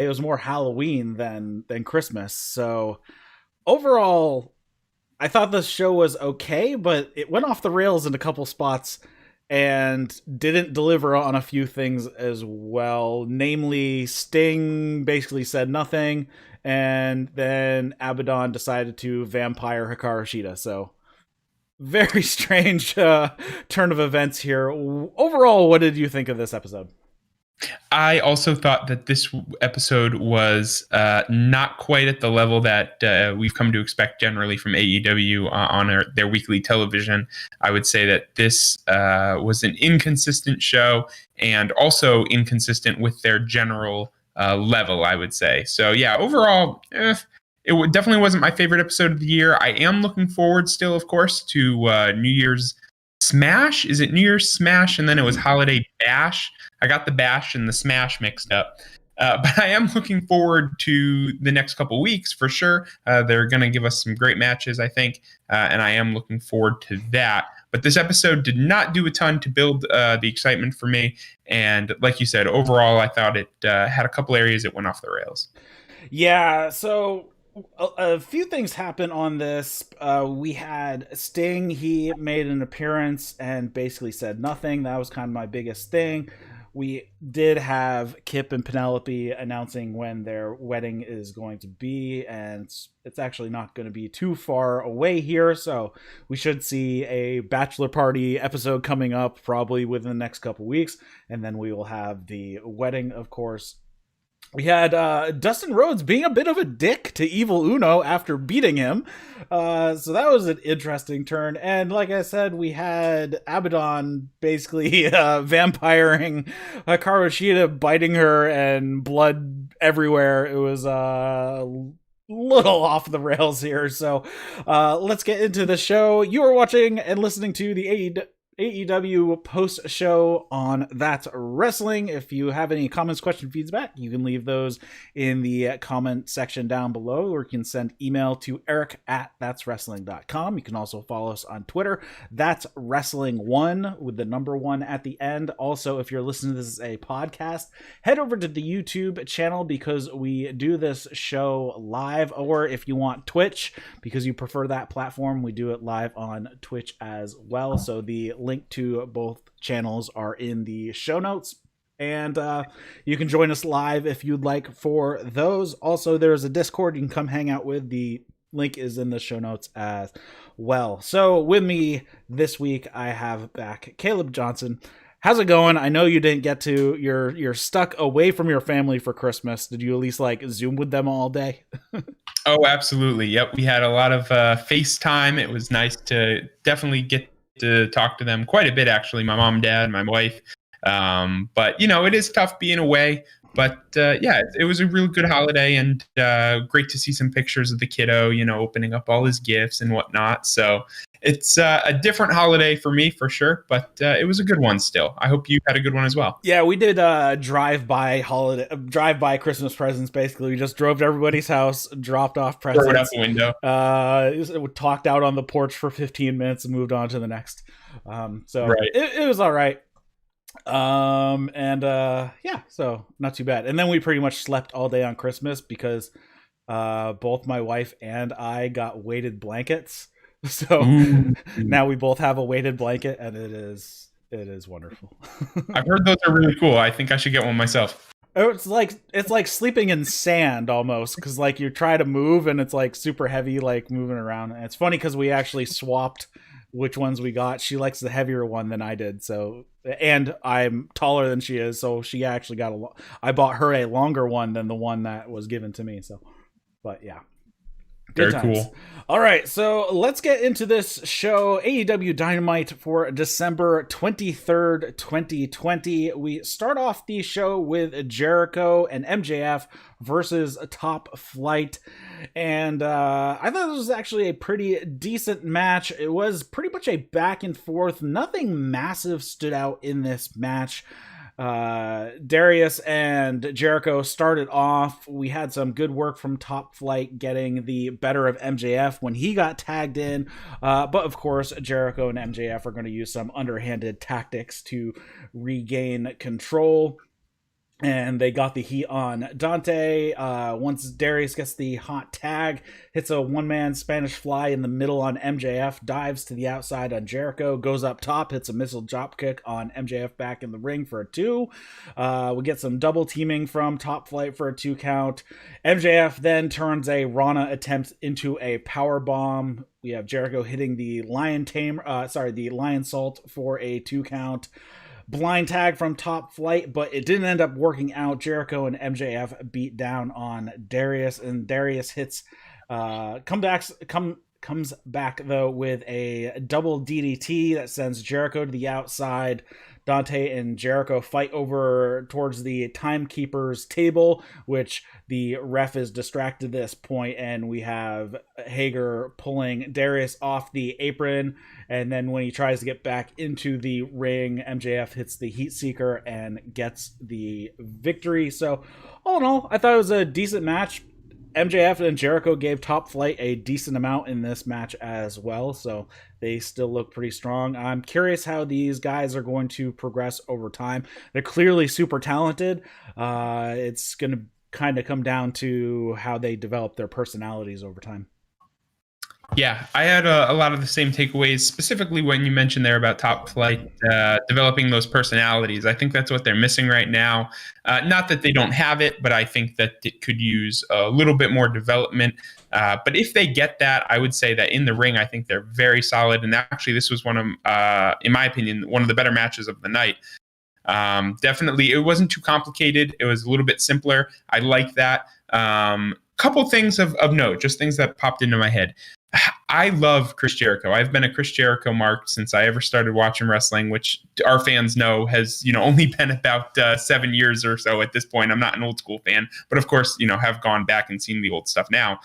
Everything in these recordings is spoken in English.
it was more Halloween than Christmas. So overall, I thought the show was okay, but it went off the rails in a couple spots and didn't deliver on a few things as well. Namely, Sting basically said nothing, and then Abaddon decided to vampire Hikaru Shida. So very strange turn of events here. Overall, what did you think of this episode? I also thought that this episode was not quite at the level that we've come to expect generally from AEW on their weekly television. I would say that this was an inconsistent show and also inconsistent with their general level, I would say. So, yeah, overall, it definitely wasn't my favorite episode of the year. I am looking forward still, of course, to New Year's Smash. Is it New Year's Smash? And then it was Holiday Bash. I got the Bash and the Smash mixed up. But I am looking forward to the next couple weeks for sure. They're going to give us some great matches, I think. And I am looking forward to that. But this episode did not do a ton to build the excitement for me. And like you said, overall, I thought it had a couple areas that went off the rails. Yeah, so a few things happened on this. We had Sting. He made an appearance and basically said nothing. That was kind of my biggest thing. We did have Kip and Penelope announcing when their wedding is going to be, and it's actually not going to be too far away here, so we should see a bachelor party episode coming up probably within the next couple weeks, and then we will have the wedding, of course. We had Dustin Rhodes being a bit of a dick to Evil Uno after beating him. So that was an interesting turn. And like I said, we had Abaddon basically vampiring Hikaru Shida, biting her, and blood everywhere. It was little off the rails here. So let's get into the show. You are watching and listening to the AEW post show on That's Wrestling. If you have any comments, questions, feedback, you can leave those in the comment section down below, or you can send email to eric@thatswrestling.com. You can also follow us on Twitter. That's Wrestling1 with the number 1 at the end. Also, if you're listening to this as a podcast, head over to the YouTube channel because we do this show live, or if you want Twitch, because you prefer that platform, we do it live on Twitch as well. So the link to both channels are in the show notes, and you can join us live if you'd like for those. Also, there's a Discord you can come hang out with. The link is in the show notes as well. So with me this week, I have back Caleb Johnson. How's it going? I know you didn't get to, you're stuck away from your family for Christmas. Did you at least like Zoom with them all day? Oh, absolutely. Yep. We had a lot of FaceTime. It was nice to definitely get to talk to them quite a bit, actually, my mom, dad, my wife. But, you know, it is tough being away. But, yeah, it was a really good holiday, and great to see some pictures of the kiddo, you know, opening up all his gifts and whatnot. So it's a different holiday for me, for sure. But it was a good one still. I hope you had a good one as well. Yeah, we did drive-by Christmas presents, basically. We just drove to everybody's house, dropped off presents. Throw it out the window. Talked out on the porch for 15 minutes and moved on to the next. So right. It was all right. Yeah, so not too bad. And then we pretty much slept all day on Christmas because both my wife and I got weighted blankets. So now we both have a weighted blanket, and it is wonderful. I've heard those are really cool. I think I should get one myself. It's like sleeping in sand almost, because like you try to move and it's like super heavy, like moving around. And it's funny because we actually swapped which ones we got. She likes the heavier one than I did, so, and I'm taller than she is, so she actually got I bought her a longer one than the one that was given to me. So, but yeah. Very cool. All right, so let's get into this show, AEW Dynamite for December 23rd, 2020. We start off the show with Jericho and MJF versus Top Flight, and I thought this was actually a pretty decent match. It was pretty much a back and forth. Nothing massive stood out in this match. Darius and Jericho started off. We had some good work from Top Flight getting the better of MJF when he got tagged in. But of course, Jericho and MJF are going to use some underhanded tactics to regain control. and they got the heat on Dante. Once Darius gets the hot tag, hits a one-man Spanish fly in the middle on MJF, dives to the outside on Jericho, goes up top, hits a missile drop kick on MJF back in the ring for a 2. We get some double teaming from Top Flight for a 2 count. MJF then turns a Rana attempt into a power bomb. We have Jericho hitting the the Lion Salt for a 2 count. Blind tag from Top Flight, but it didn't end up working out. Jericho and MJF beat down on Darius, and Darius hits comes back though with a double DDT that sends Jericho to the outside. Dante and Jericho fight over towards the timekeeper's table, which the ref is distracted at this point, and we have Hager pulling Darius off the apron, and then when he tries to get back into the ring, MJF hits the Heat Seeker and gets the victory. So all in all, I thought it was a decent match. MJF and Jericho gave Top Flight a decent amount in this match as well, so they still look pretty strong. I'm curious how these guys are going to progress over time. They're clearly super talented. It's going to kind of come down to how they develop their personalities over time. Yeah, I had a lot of the same takeaways, specifically when you mentioned there about Top Flight developing those personalities. I think that's what they're missing right now. Not that they don't have it, but I think that it could use a little bit more development. But if they get that, I would say that in the ring, I think they're very solid. And actually, this was one of, in my opinion, one of the better matches of the night. Definitely, it wasn't too complicated. It was a little bit simpler. I like that. Couple things of note, just things that popped into my head. I love Chris Jericho. I've been a Chris Jericho mark since I ever started watching wrestling, which our fans know has, only been about 7 years or so at this point. I'm not an old school fan, but of course, have gone back and seen the old stuff now.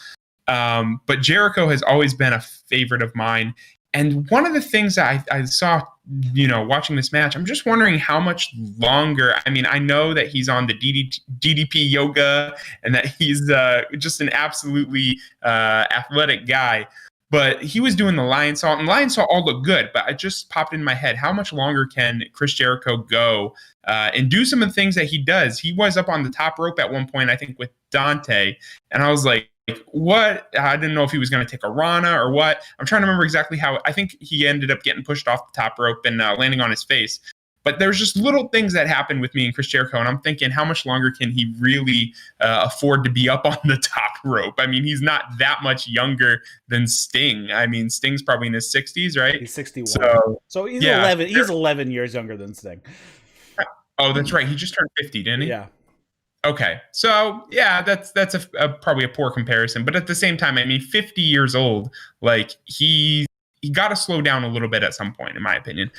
But Jericho has always been a favorite of mine. And one of the things that I saw, watching this match, I'm just wondering how much longer. I mean, I know that he's on the DDP yoga and that he's just an absolutely athletic guy. But he was doing the Lion Salt, and Lion Salt all looked good. But it just popped in my head, how much longer can Chris Jericho go and do some of the things that he does? He was up on the top rope at one point, I think, with Dante. And I was like, what? I didn't know if he was going to take a Rana or what. I'm trying to remember exactly how. I think he ended up getting pushed off the top rope and landing on his face. But there's just little things that happen with me and Chris Jericho, and I'm thinking, how much longer can he really afford to be up on the top rope? I mean, he's not that much younger than Sting. I mean, Sting's probably in his 60s, right? He's 61. So he's 11. He's 11 years younger than Sting. Oh, that's right. He just turned 50, didn't he? Yeah. Okay, so yeah, that's probably a poor comparison, but at the same time, I mean, 50 years old, like he got to slow down a little bit at some point, in my opinion.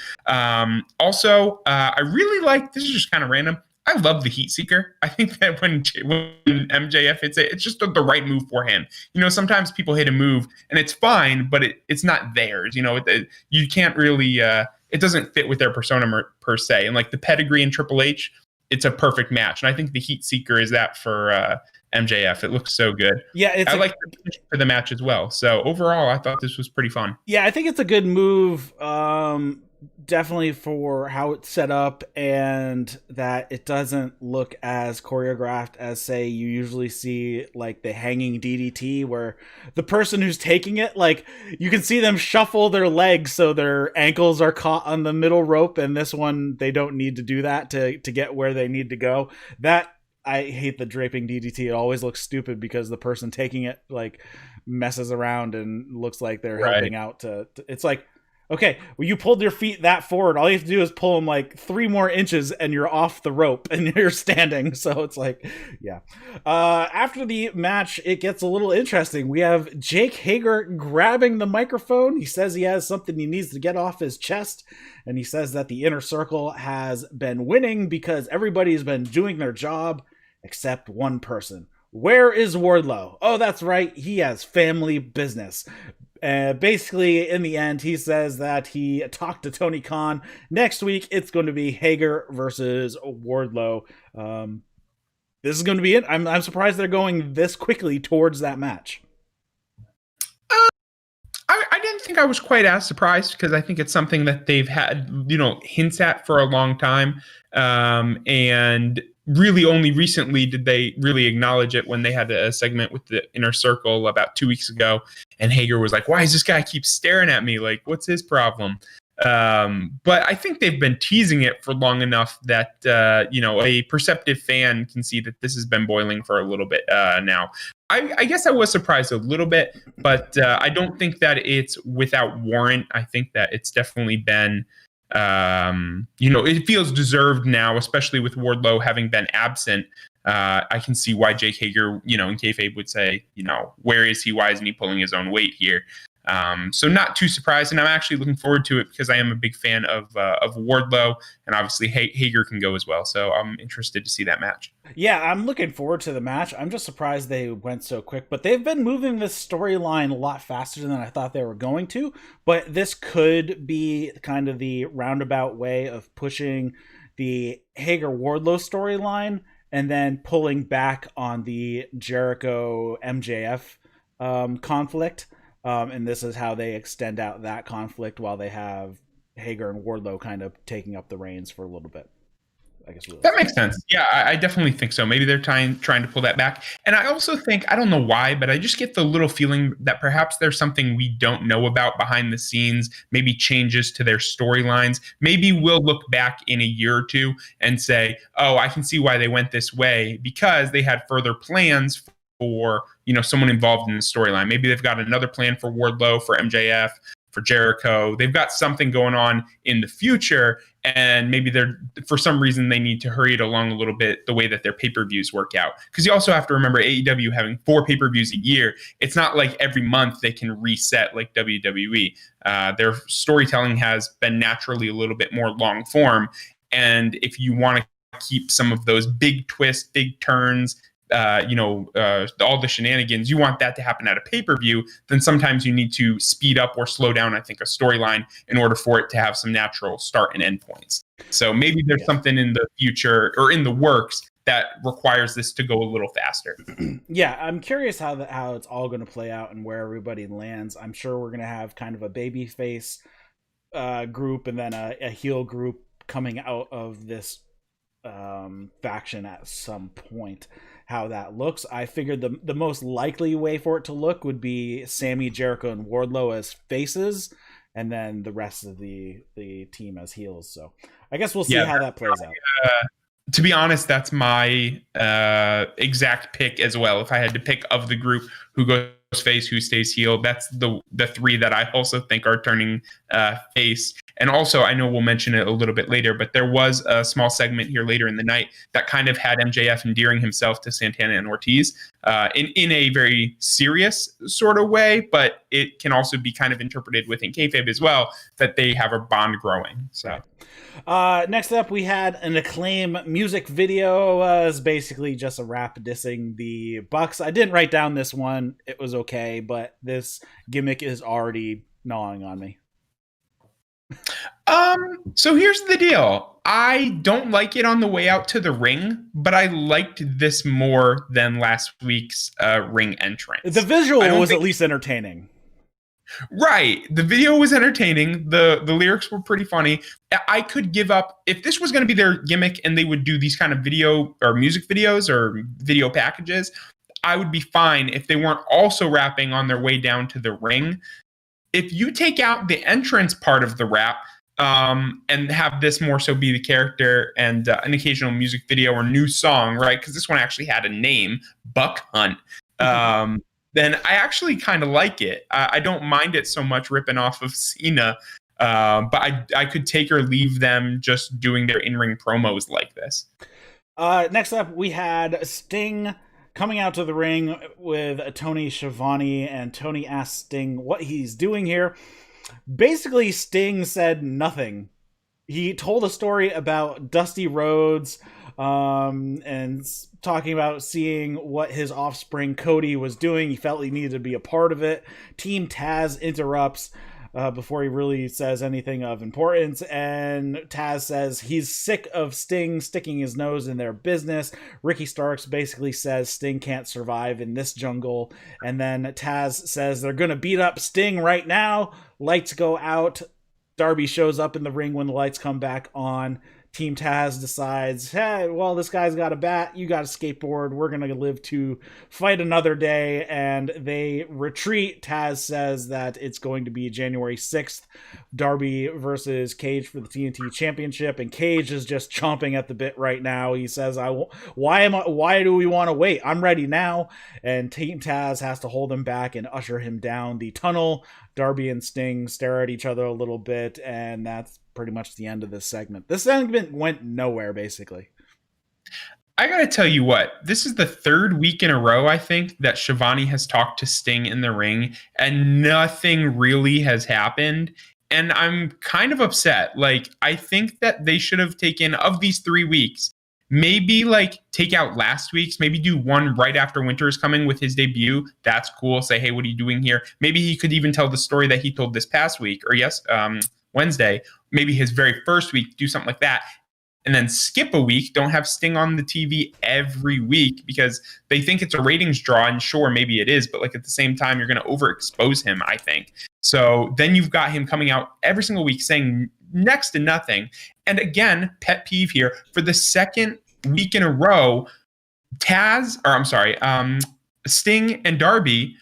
Also, I really like, this is just kind of random, I love the Heat Seeker. I think that when MJF hits it, it's just the right move for him. Sometimes people hit a move and it's fine, but it's not theirs. You can't really, it doesn't fit with their persona per se. And like the pedigree in Triple H, it's a perfect match. And I think the Heat Seeker is that for MJF. It looks so good. Yeah, I like the finish for the match as well. So overall, I thought this was pretty fun. Yeah, I think it's a good move. Definitely for how it's set up, and that it doesn't look as choreographed as, say, you usually see like the hanging DDT, where the person who's taking it, like, you can see them shuffle their legs so their ankles are caught on the middle rope, and this one they don't need to do that to get where they need to go. That, I hate the draping DDT. It always looks stupid because the person taking it like messes around and looks like they're helping out to it's like, okay, well, you pulled your feet that forward. All you have to do is pull them like 3 more inches and you're off the rope and you're standing. So it's like, yeah. After the match, it gets a little interesting. We have Jake Hager grabbing the microphone. He says he has something he needs to get off his chest. And he says that the Inner Circle has been winning because everybody's been doing their job except one person. Where is Wardlow? Oh, that's right. He has family business. Basically, in the end, he says that he talked to Tony Khan. Next week, it's going to be Hager versus Wardlow. This is going to be it. I'm surprised they're going this quickly towards that match. I didn't think I was quite as surprised because I think it's something that they've had, hints at for a long time. And really only recently did they really acknowledge it when they had a segment with the Inner Circle about 2 weeks ago. And Hager was like, why does this guy keep staring at me? Like, what's his problem? But I think they've been teasing it for long enough that, a perceptive fan can see that this has been boiling for a little bit now. I guess I was surprised a little bit, but I don't think that it's without warrant. I think that it's definitely been, it feels deserved now, especially with Wardlow having been absent. I can see why Jake Hager, in kayfabe would say, where is he? Why isn't he pulling his own weight here? So not too surprised, and I'm actually looking forward to it because I am a big fan of Wardlow, and obviously Hager can go as well. So I'm interested to see that match. Yeah, I'm looking forward to the match. I'm just surprised they went so quick, but they've been moving this storyline a lot faster than I thought they were going to. But this could be kind of the roundabout way of pushing the Hager Wardlow storyline and then pulling back on the Jericho MJF conflict. And this is how they extend out that conflict while they have Hager and Wardlow kind of taking up the reins for a little bit. I guess that makes sense. Yeah, I definitely think so. Maybe they're trying to pull that back. And I also think, I don't know why, but I just get the little feeling that perhaps there's something we don't know about behind the scenes, maybe changes to their storylines. Maybe we'll look back in a year or two and say, oh, I can see why they went this way because they had further plans for someone involved in the storyline. Maybe they've got another plan for Wardlow, for MJF, for Jericho. They've got something going on in the future, and maybe they're, for some reason, they need to hurry it along a little bit the way that their pay-per-views work out. Because you also have to remember AEW having 4 pay-per-views a year. It's not like every month they can reset like WWE. Their storytelling has been naturally a little bit more long form, and if you want to keep some of those big twists, big turns, all the shenanigans, you want that to happen at a pay-per-view, then sometimes you need to speed up or slow down, I think, a storyline in order for it to have some natural start and end points. So maybe there's something in the future or in the works that requires this to go a little faster. Yeah, I'm curious how it's all going to play out and where everybody lands. I'm sure we're going to have kind of a babyface group and then a heel group coming out of this faction at some point. How that looks, I figured the most likely way for it to look would be Sammy, Jericho, and Wardlow as faces, and then the rest of the team as heels. So I guess we'll see how that plays out. To be honest, that's my exact pick as well. If I had to pick of the group who goes face, who stays heel, that's the 3 that I also think are turning face. And also, I know we'll mention it a little bit later, but there was a small segment here later in the night that kind of had MJF endearing himself to Santana and Ortiz in a very serious sort of way, but it can also be kind of interpreted within kayfabe as well, that they have a bond growing. So. Next up, we had an Acclaim music video. It's basically just a rap dissing the Bucks. I didn't write down this one. It was okay, but this gimmick is already gnawing on me. So here's the deal. I don't like it on the way out to the ring, but I liked this more than last week's ring entrance. The visual was at least entertaining. Right. The video was entertaining. The lyrics were pretty funny. I could give up if this was going to be their gimmick and they would do these kind of video or music videos or video packages. I would be fine if they weren't also rapping on their way down to the ring. If you take out the entrance part of the rap and have this more so be the character and an occasional music video or new song, right? Because this one actually had a name, Buck Hunt. Then I actually kind of like it. I don't mind it so much ripping off of Cena, but I could take or leave them just doing their in-ring promos like this. Next up, we had Sting coming out to the ring with Tony Schiavone, and Tony asked Sting what he's doing here. Basically, Sting said nothing. He told a story about Dusty Rhodes and talking about seeing what his offspring Cody was doing. He felt he needed to be a part of it. Team Taz interrupts before he really says anything of importance, and Taz says he's sick of Sting sticking his nose in their business. Ricky Starks basically says Sting can't survive in this jungle, and then Taz says they're gonna beat up Sting right now. Lights go out. Darby shows up in the ring when the lights come back on. Team Taz decides, hey, well, this guy's got a bat, you got a skateboard, we're going to live to fight another day, and they retreat. Taz says that it's going to be January 6th, Darby versus Cage for the TNT Championship, and Cage is just chomping at the bit right now. He says, why do we want to wait? I'm ready now. And Team Taz has to hold him back and usher him down the tunnel. Darby and Sting stare at each other a little bit, and that's pretty much the end of this segment. This segment went nowhere, basically. I gotta tell you what, this is the third week in a row, I think, that Shivani has talked to Sting in the ring, and nothing really has happened. And I'm kind of upset. Like, I think that they should have taken, of these 3 weeks, maybe like take out last week's, maybe do one right after Winter is coming with his debut. That's cool. Say, hey, what are you doing here? Maybe he could even tell the story that he told this past week, or Wednesday, maybe his very first week, do something like that. And then skip a week, don't have Sting on the TV every week because they think it's a ratings draw. And sure, maybe it is, but like at the same time, you're going to overexpose him, I think. So then you've got him coming out every single week saying next to nothing. And again, pet peeve here, for the second week in a row, Sting and Darby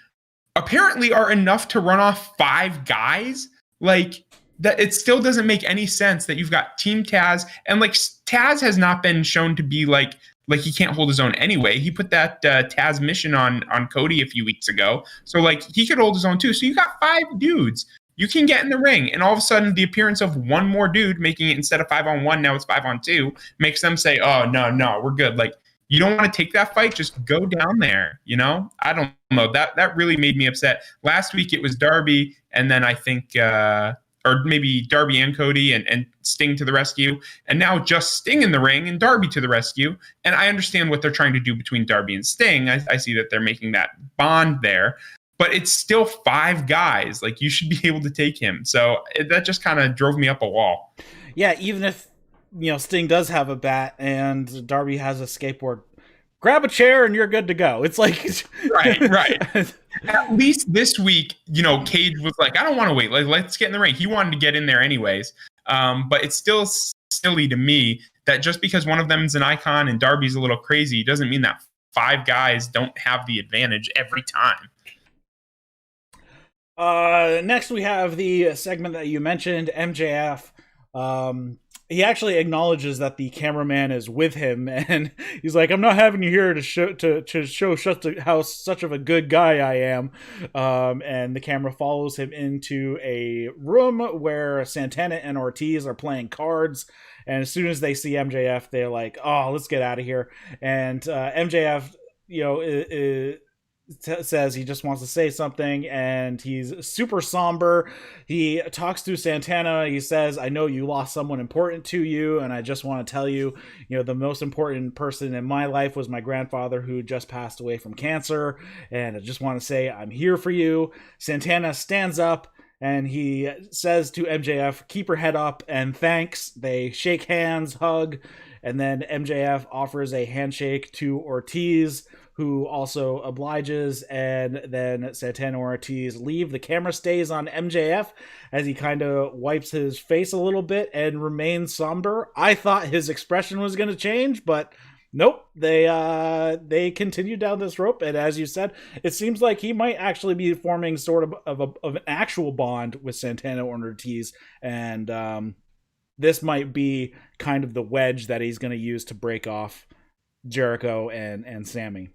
apparently are enough to run off 5 guys. Like, that it still doesn't make any sense that you've got Team Taz, and like Taz has not been shown to be like he can't hold his own anyway. He put that Taz mission on Cody a few weeks ago, so like he could hold his own too. So you got 5 dudes you can get in the ring, and all of a sudden the appearance of one more dude, making it instead of 5-on-1, now it's 5-on-2, makes them say, "Oh no, we're good." Like, you don't want to take that fight, just go down there. You know, I don't know, that really made me upset. Last week it was Darby, and then I think. Or maybe Darby and Cody and Sting to the rescue. And now just Sting in the ring and Darby to the rescue. And I understand what they're trying to do between Darby and Sting. I see that they're making that bond there. But it's still 5 guys. Like, you should be able to take him. So that just kind of drove me up a wall. Yeah, even if, Sting does have a bat and Darby has a skateboard, grab a chair and you're good to go. It's like... Right. At least this week, Cage was like, I don't want to wait. Like, let's get in the ring. He wanted to get in there anyways. But it's still silly to me that just because one of them is an icon and Darby's a little crazy doesn't mean that 5 guys don't have the advantage every time. Next we have the segment that you mentioned, MJF. He actually acknowledges that the cameraman is with him, and he's like, "I'm not having you here to show how such of a good guy I am." And the camera follows him into a room where Santana and Ortiz are playing cards. And as soon as they see MJF, they're like, "Oh, let's get out of here." And MJF, says he just wants to say something, and he's super somber. He talks to Santana. He says, "I know you lost someone important to you, and I just want to tell you, the most important person in my life was my grandfather, who just passed away from cancer, and I just want to say I'm here for you." Santana stands up and he says to MJF, "Keep your head up," and thanks. They shake hands, hug, and then MJF offers a handshake to Ortiz, who also obliges, and then Santana and Ortiz leave. The camera stays on MJF as he kind of wipes his face a little bit and remains somber. I thought his expression was going to change, but nope. They continue down this rope, and as you said, it seems like he might actually be forming sort of an actual bond with Santana and Ortiz, and this might be kind of the wedge that he's going to use to break off Jericho and Sammy.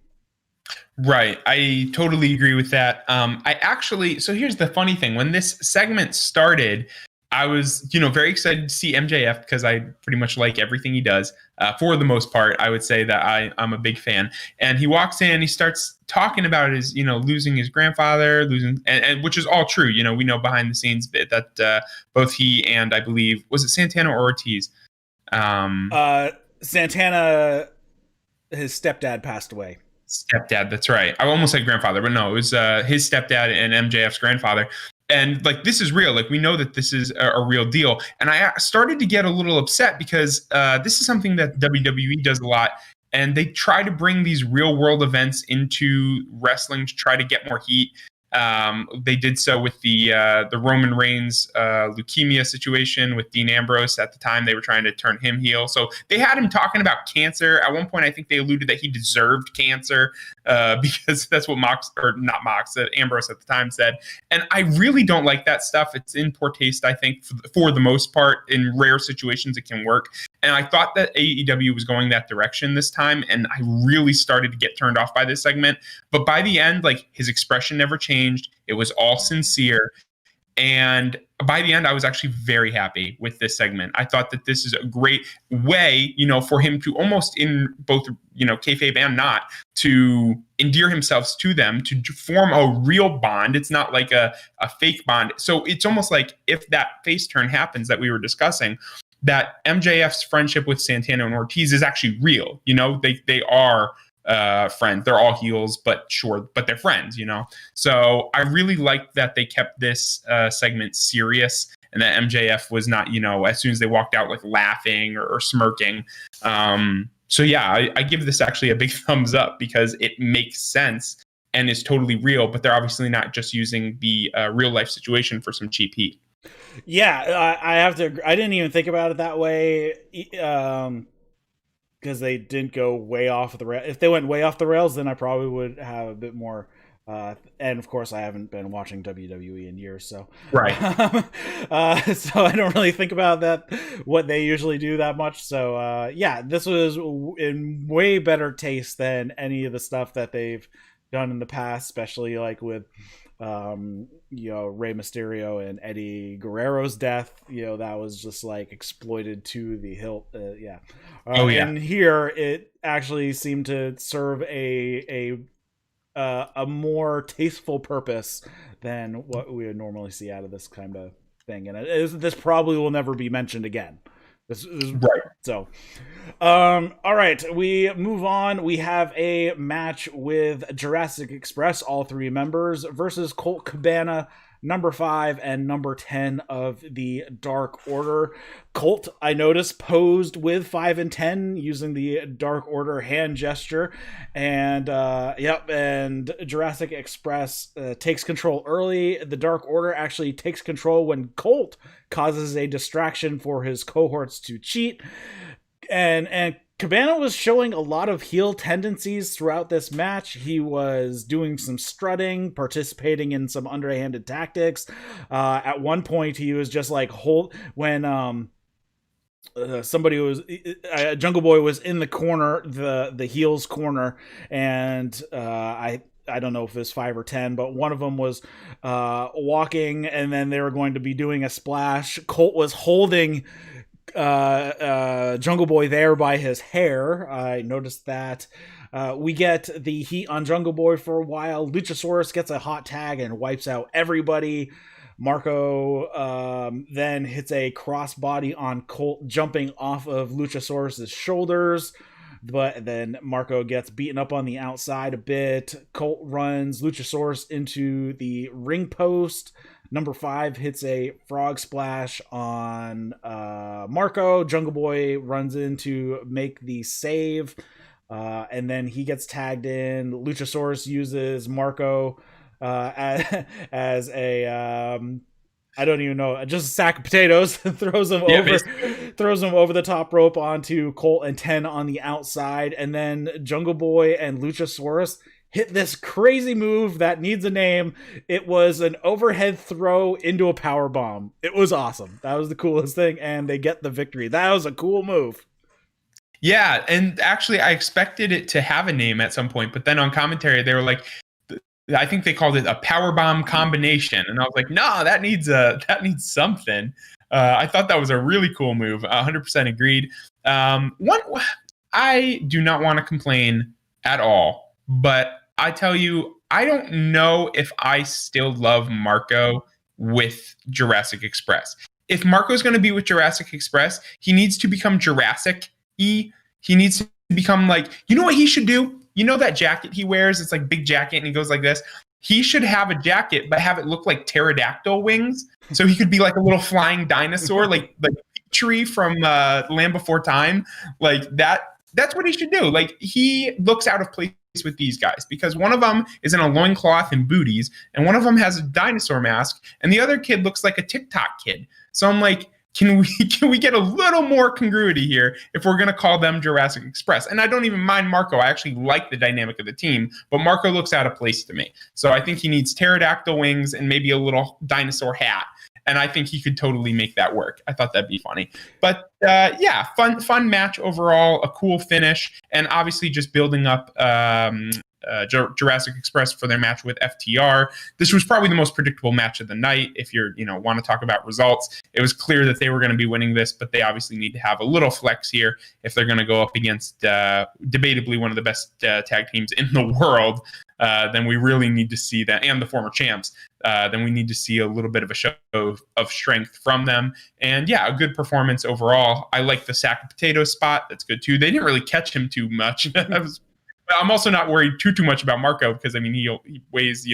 Right. I totally agree with that. So here's the funny thing. When this segment started, I was, very excited to see MJF because I pretty much like everything he does. For the most part, I would say that I'm a big fan. And he walks in, he starts talking about his, losing his grandfather, and which is all true. We know behind the scenes that both he and, I believe, was it Santana or Ortiz? Santana, his stepdad passed away. Stepdad, that's right. I almost said grandfather, but no, it was his stepdad and MJF's grandfather. And like, this is real. Like, we know that this is a real deal. And I started to get a little upset because this is something that WWE does a lot. And they try to bring these real world events into wrestling to try to get more heat. They did so with the Roman Reigns leukemia situation with Dean Ambrose. At the time, they were trying to turn him heel. So they had him talking about cancer. At one point, I think they alluded that he deserved cancer because that's what Ambrose at the time said. And I really don't like that stuff. It's in poor taste, I think, for the most part. In rare situations, it can work. And I thought that AEW was going that direction this time, and I really started to get turned off by this segment. But by the end, like, his expression never changed. It was all sincere. And by the end, I was actually very happy with this segment. I thought that this is a great way, for him to almost in both, kayfabe and not, to endear himself to them, to form a real bond. It's not like a fake bond. So it's almost like if that face turn happens that we were discussing, that MJF's friendship with Santana and Ortiz is actually real. They are friends. They're all heels, but they're friends, So I really liked that they kept this segment serious, and that MJF was not, as soon as they walked out, like laughing or smirking. So yeah, I give this actually a big thumbs up because it makes sense and is totally real, but they're obviously not just using the real life situation for some cheap heat. Yeah, I have to agree. I didn't even think about it that way, because they didn't go way off the rails. If they went way off the rails, then I probably would have a bit more. And of course, I haven't been watching WWE in years, so right. So I don't really think about that, what they usually do that much. So yeah, this was in way better taste than any of the stuff that they've done in the past, especially like with Rey Mysterio and Eddie Guerrero's death. That was just like exploited to the hilt. Yeah. And here it actually seemed to serve a more tasteful purpose than what we would normally see out of this kind of thing. And this probably will never be mentioned again. This is right. So, all right, we move on. We have a match with Jurassic Express, all three members, versus Colt Cabana, number 5 and number 10 of the Dark Order. Colt, I noticed, posed with 5 and 10 using the Dark Order hand gesture. And and Jurassic Express takes control early. The Dark Order actually takes control when Colt causes a distraction for his cohorts to cheat. And Cabana was showing a lot of heel tendencies throughout this match. He was doing some strutting, participating in some underhanded tactics. At one point, he was just like somebody was Jungle Boy was in the corner, the heels corner, and I don't know if it was 5 or 10, but one of them was walking, and then they were going to be doing a splash. Colt was holding Jungle Boy there by his hair. I noticed that. We get the heat on Jungle Boy for a while. Luchasaurus gets a hot tag and wipes out everybody. Marco then hits a crossbody on Colt, jumping off of Luchasaurus's shoulders. But then Marco gets beaten up on the outside a bit. Colt runs Luchasaurus into the ring post. Number 5 hits a frog splash on Marco. Jungle Boy runs in to make the save. And then he gets tagged in. Luchasaurus uses Marco as a... I don't even know, just a sack of potatoes, throws him over the top rope onto Colt and 10 on the outside. And then Jungle Boy and Luchasaurus hit this crazy move that needs a name. It was an overhead throw into a power bomb. It was awesome. That was the coolest thing, and they get the victory. That was a cool move. Yeah, and actually I expected it to have a name at some point, but then on commentary they were like, I think they called it a powerbomb combination, and I was like, no, that needs something. I thought that was a really cool move. 100% agreed. I do not want to complain at all, but I tell you, I don't know if I still love Marco with Jurassic Express. If Marco's going to be with Jurassic Express, he needs to become Jurassic-y. He needs to become like, you know what he should do? You know that jacket he wears? It's like big jacket and he goes like this. He should have a jacket, but have it look like pterodactyl wings. So he could be like a little flying dinosaur, like Tree from Land Before Time. Like that. That's what he should do. Like, he looks out of place with these guys because one of them is in a loincloth and booties, and one of them has a dinosaur mask, and the other kid looks like a TikTok kid. So I'm like, can we get a little more congruity here if we're going to call them Jurassic Express? And I don't even mind Marco. I actually like the dynamic of the team, but Marco looks out of place to me. So I think he needs pterodactyl wings and maybe a little dinosaur hat. And I think he could totally make that work. I thought that'd be funny. But yeah, fun match overall, a cool finish, and obviously just building up Jurassic Express for their match with FTR. This was probably the most predictable match of the night. If you're, want to talk about results, it was clear that they were going to be winning this, but they obviously need to have a little flex here if they're going to go up against debatably one of the best tag teams in the world. Then we really need to see that, and the former champs. Then we need to see a little bit of a show of strength from them. And yeah, a good performance overall. I like the sack of potatoes spot. That's good too. They didn't really catch him too much. I'm also not worried too much about Marco because he weighs,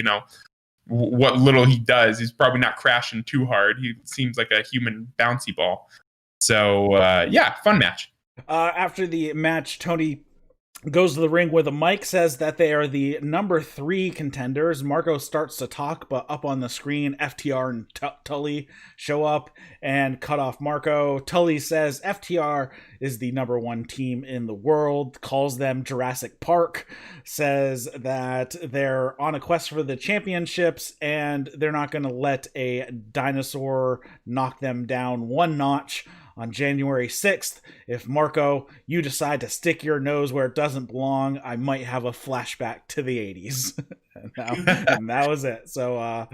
what little he does. He's probably not crashing too hard. He seems like a human bouncy ball. So yeah, fun match. After the match, Tony goes to the ring with a mic, says that they are the number 3 contenders. Marco starts to talk, but up on the screen, FTR and Tully show up and cut off Marco. Tully says FTR is the number 1 team in the world, calls them Jurassic Park, says that they're on a quest for the championships, and they're not going to let a dinosaur knock them down one notch. On January 6th, if Marco, you decide to stick your nose where it doesn't belong, I might have a flashback to the 80s. and that was it. So,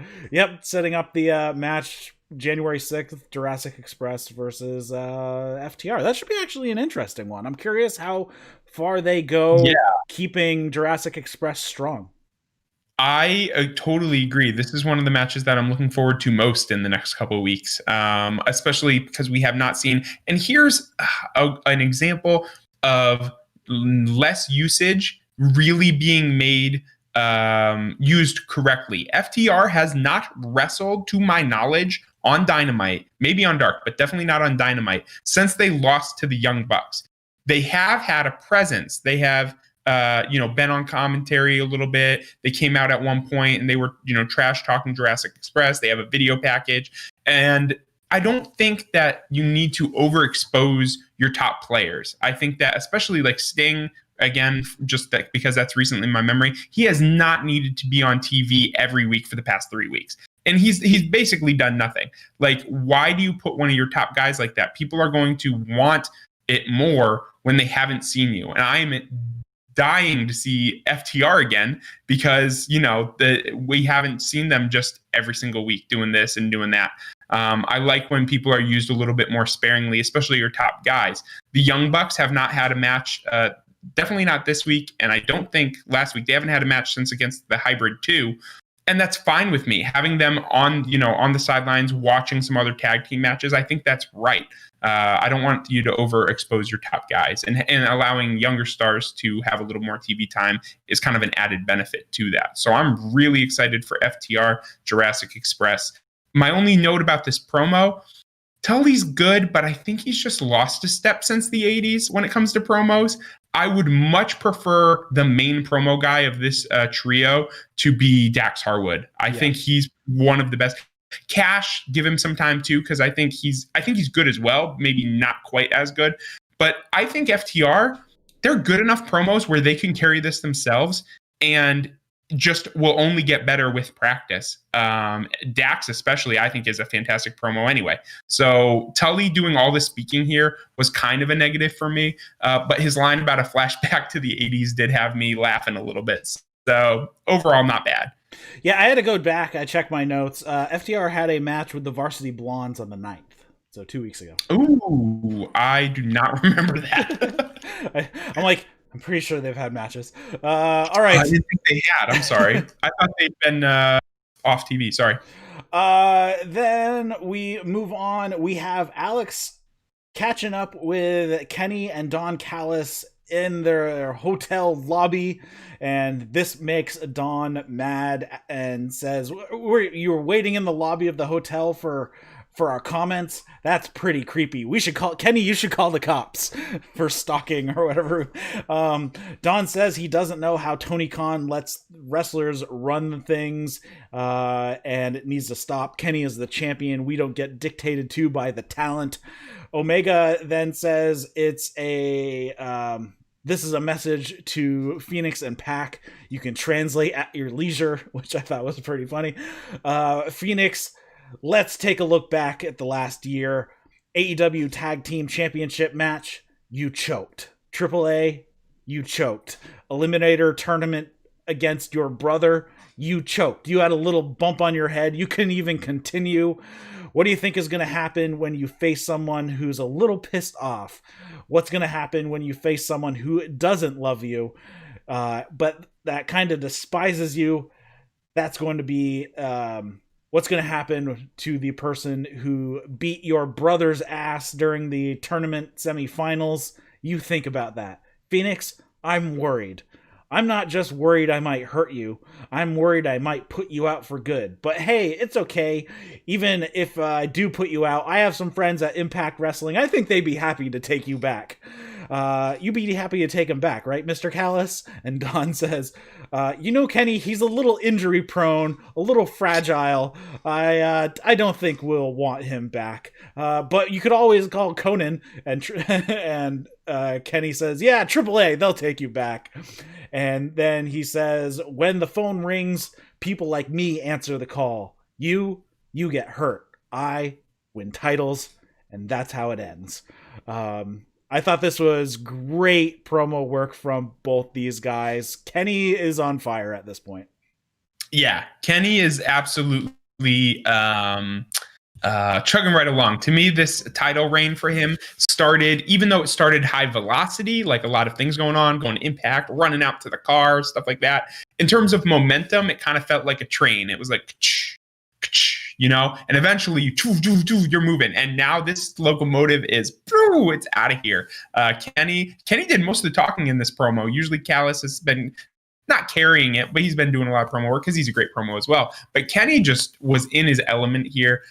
setting up the match January 6th, Jurassic Express versus FTR. That should be actually an interesting one. I'm curious how far they go keeping Jurassic Express strong. I totally agree. This is one of the matches that I'm looking forward to most in the next couple of weeks, especially because we have not seen. And here's an example of less usage really being made used correctly. FTR has not wrestled, to my knowledge, on Dynamite, maybe on Dark, but definitely not on Dynamite, since they lost to the Young Bucks. They have had a presence. They have been on commentary a little bit. They came out at one point and they were, trash talking Jurassic Express. They have a video package. And I don't think that you need to overexpose your top players. I think that especially like Sting, again, just that because that's recently in my memory, he has not needed to be on TV every week for the past 3 weeks. And he's basically done nothing. Like, why do you put one of your top guys like that? People are going to want it more when they haven't seen you. And I am dying to see FTR again because, we haven't seen them just every single week doing this and doing that. I like when people are used a little bit more sparingly, especially your top guys. The Young Bucks have not had a match, definitely not this week, and I don't think last week. They haven't had a match since against the Hybrid 2. And that's fine with me. Having them on the sidelines watching some other tag team matches, I think that's right. I don't want you to overexpose your top guys, and allowing younger stars to have a little more TV time is kind of an added benefit to that. So I'm really excited for FTR Jurassic Express. My only note about this promo, Tully's good, but I think he's just lost a step since the 80s when it comes to promos. I would much prefer the main promo guy of this trio to be Dax Harwood. I think he's one of the best. Cash, give him some time too, because I think he's good as well. Maybe not quite as good, but I think FTR, they're good enough promos where they can carry this themselves and just will only get better with practice. Dax especially, I think, is a fantastic promo anyway. So Tully doing all the speaking here was kind of a negative for me, but his line about a flashback to the 80s did have me laughing a little bit. So overall, not bad. Yeah, I had to go back. I checked my notes. FTR had a match with the Varsity Blondes on the 9th, so 2 weeks ago. Ooh, I do not remember that. I'm pretty sure they've had matches. All right. I didn't think they had. I'm sorry. I thought they'd been off TV. Sorry. Then we move on. We have Alex catching up with Kenny and Don Callis in their hotel lobby, and this makes Don mad and says, you were waiting in the lobby of the hotel for for our comments. That's pretty creepy. We should call Kenny. You should call the cops for stalking or whatever. Don says he doesn't know how Tony Khan lets wrestlers run things, and it needs to stop. Kenny is the champion. We don't get dictated to by the talent. Omega then says it's this is a message to Phoenix and Pac. You can translate at your leisure, which I thought was pretty funny. Phoenix, let's take a look back at the last year. AEW Tag Team Championship match, you choked. AAA, you choked. Eliminator tournament against your brother, you choked. You had a little bump on your head. You couldn't even continue. What do you think is going to happen when you face someone who's a little pissed off? What's going to happen when you face someone who doesn't love you, but that kind of despises you? That's going to be what's going to happen to the person who beat your brother's ass during the tournament semifinals. You think about that. Phoenix, I'm worried. I'm not just worried I might hurt you. I'm worried I might put you out for good. But hey, it's okay. Even if I do put you out, I have some friends at Impact Wrestling. I think they'd be happy to take you back. You'd be happy to take him back, right, Mr. Callis? And Don says, Kenny, he's a little injury prone, a little fragile. I don't think we'll want him back. But you could always call Conan. And Kenny says, yeah, AAA, they'll take you back. And then he says, when the phone rings, people like me answer the call. You get hurt. I win titles, and that's how it ends. I thought this was great promo work from both these guys. Kenny is on fire at this point. Yeah, Kenny is absolutely chugging right along. To me, this title reign for him started, even though it started high velocity, like a lot of things going to Impact, running out to the car, stuff like that. In terms of momentum, it kind of felt like a train. It was like, and eventually you're moving. And now this locomotive is, it's out of here. Kenny did most of the talking in this promo. Usually Callis has been not carrying it, but he's been doing a lot of promo work because he's a great promo as well. But Kenny just was in his element here.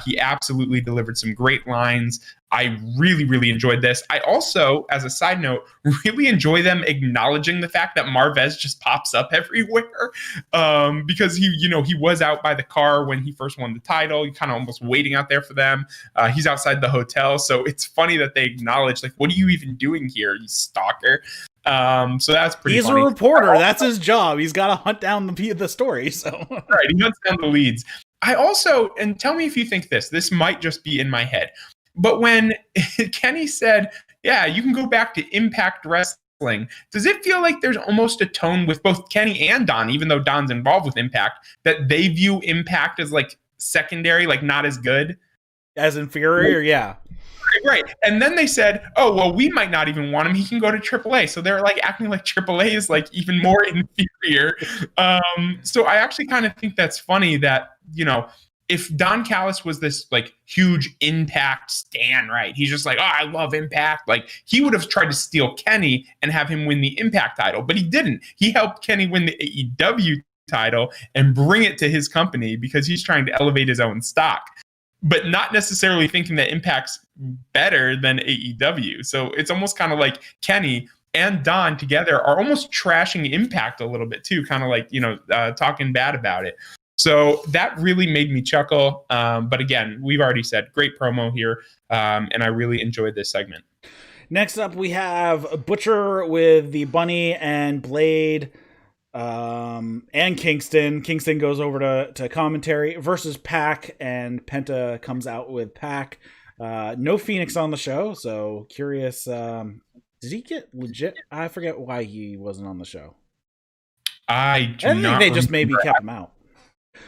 He absolutely delivered some great lines. I really, really enjoyed this. I also, as a side note, really enjoy them acknowledging the fact that Marvez just pops up everywhere, because he was out by the car when he first won the title. He kind of almost waiting out there for them. He's outside the hotel, so it's funny that they acknowledge, like, what are you even doing here, you stalker? So that's pretty funny. He's a reporter. That's his job. He's got to hunt down the story. So right, he hunts down the leads. I also, and tell me if you think this might just be in my head, but when Kenny said, yeah, you can go back to Impact Wrestling, does it feel like there's almost a tone with both Kenny and Don, even though Don's involved with Impact, that they view Impact as like secondary, like not as good? As inferior, yeah. Right. And then they said, oh, well, we might not even want him. He can go to AAA. So they're like acting like AAA is like even more inferior. So I actually kind of think that's funny that, if Don Callis was this like huge Impact stan, right? He's just like, oh, I love Impact. Like he would have tried to steal Kenny and have him win the Impact title, but he didn't. He helped Kenny win the AEW title and bring it to his company because he's trying to elevate his own stock, but not necessarily thinking that Impact's better than AEW. So it's almost kind of like Kenny and Don together are almost trashing Impact a little bit too, kind of like, talking bad about it. So that really made me chuckle. But again, we've already said great promo here, and I really enjoyed this segment. Next up, we have Butcher with the Bunny and Blade and Kingston. Kingston goes over to commentary versus Pac, and Penta comes out with Pac. No Phoenix on the show, so curious. Did he get legit? I forget why he wasn't on the show. I think they just maybe kept him out.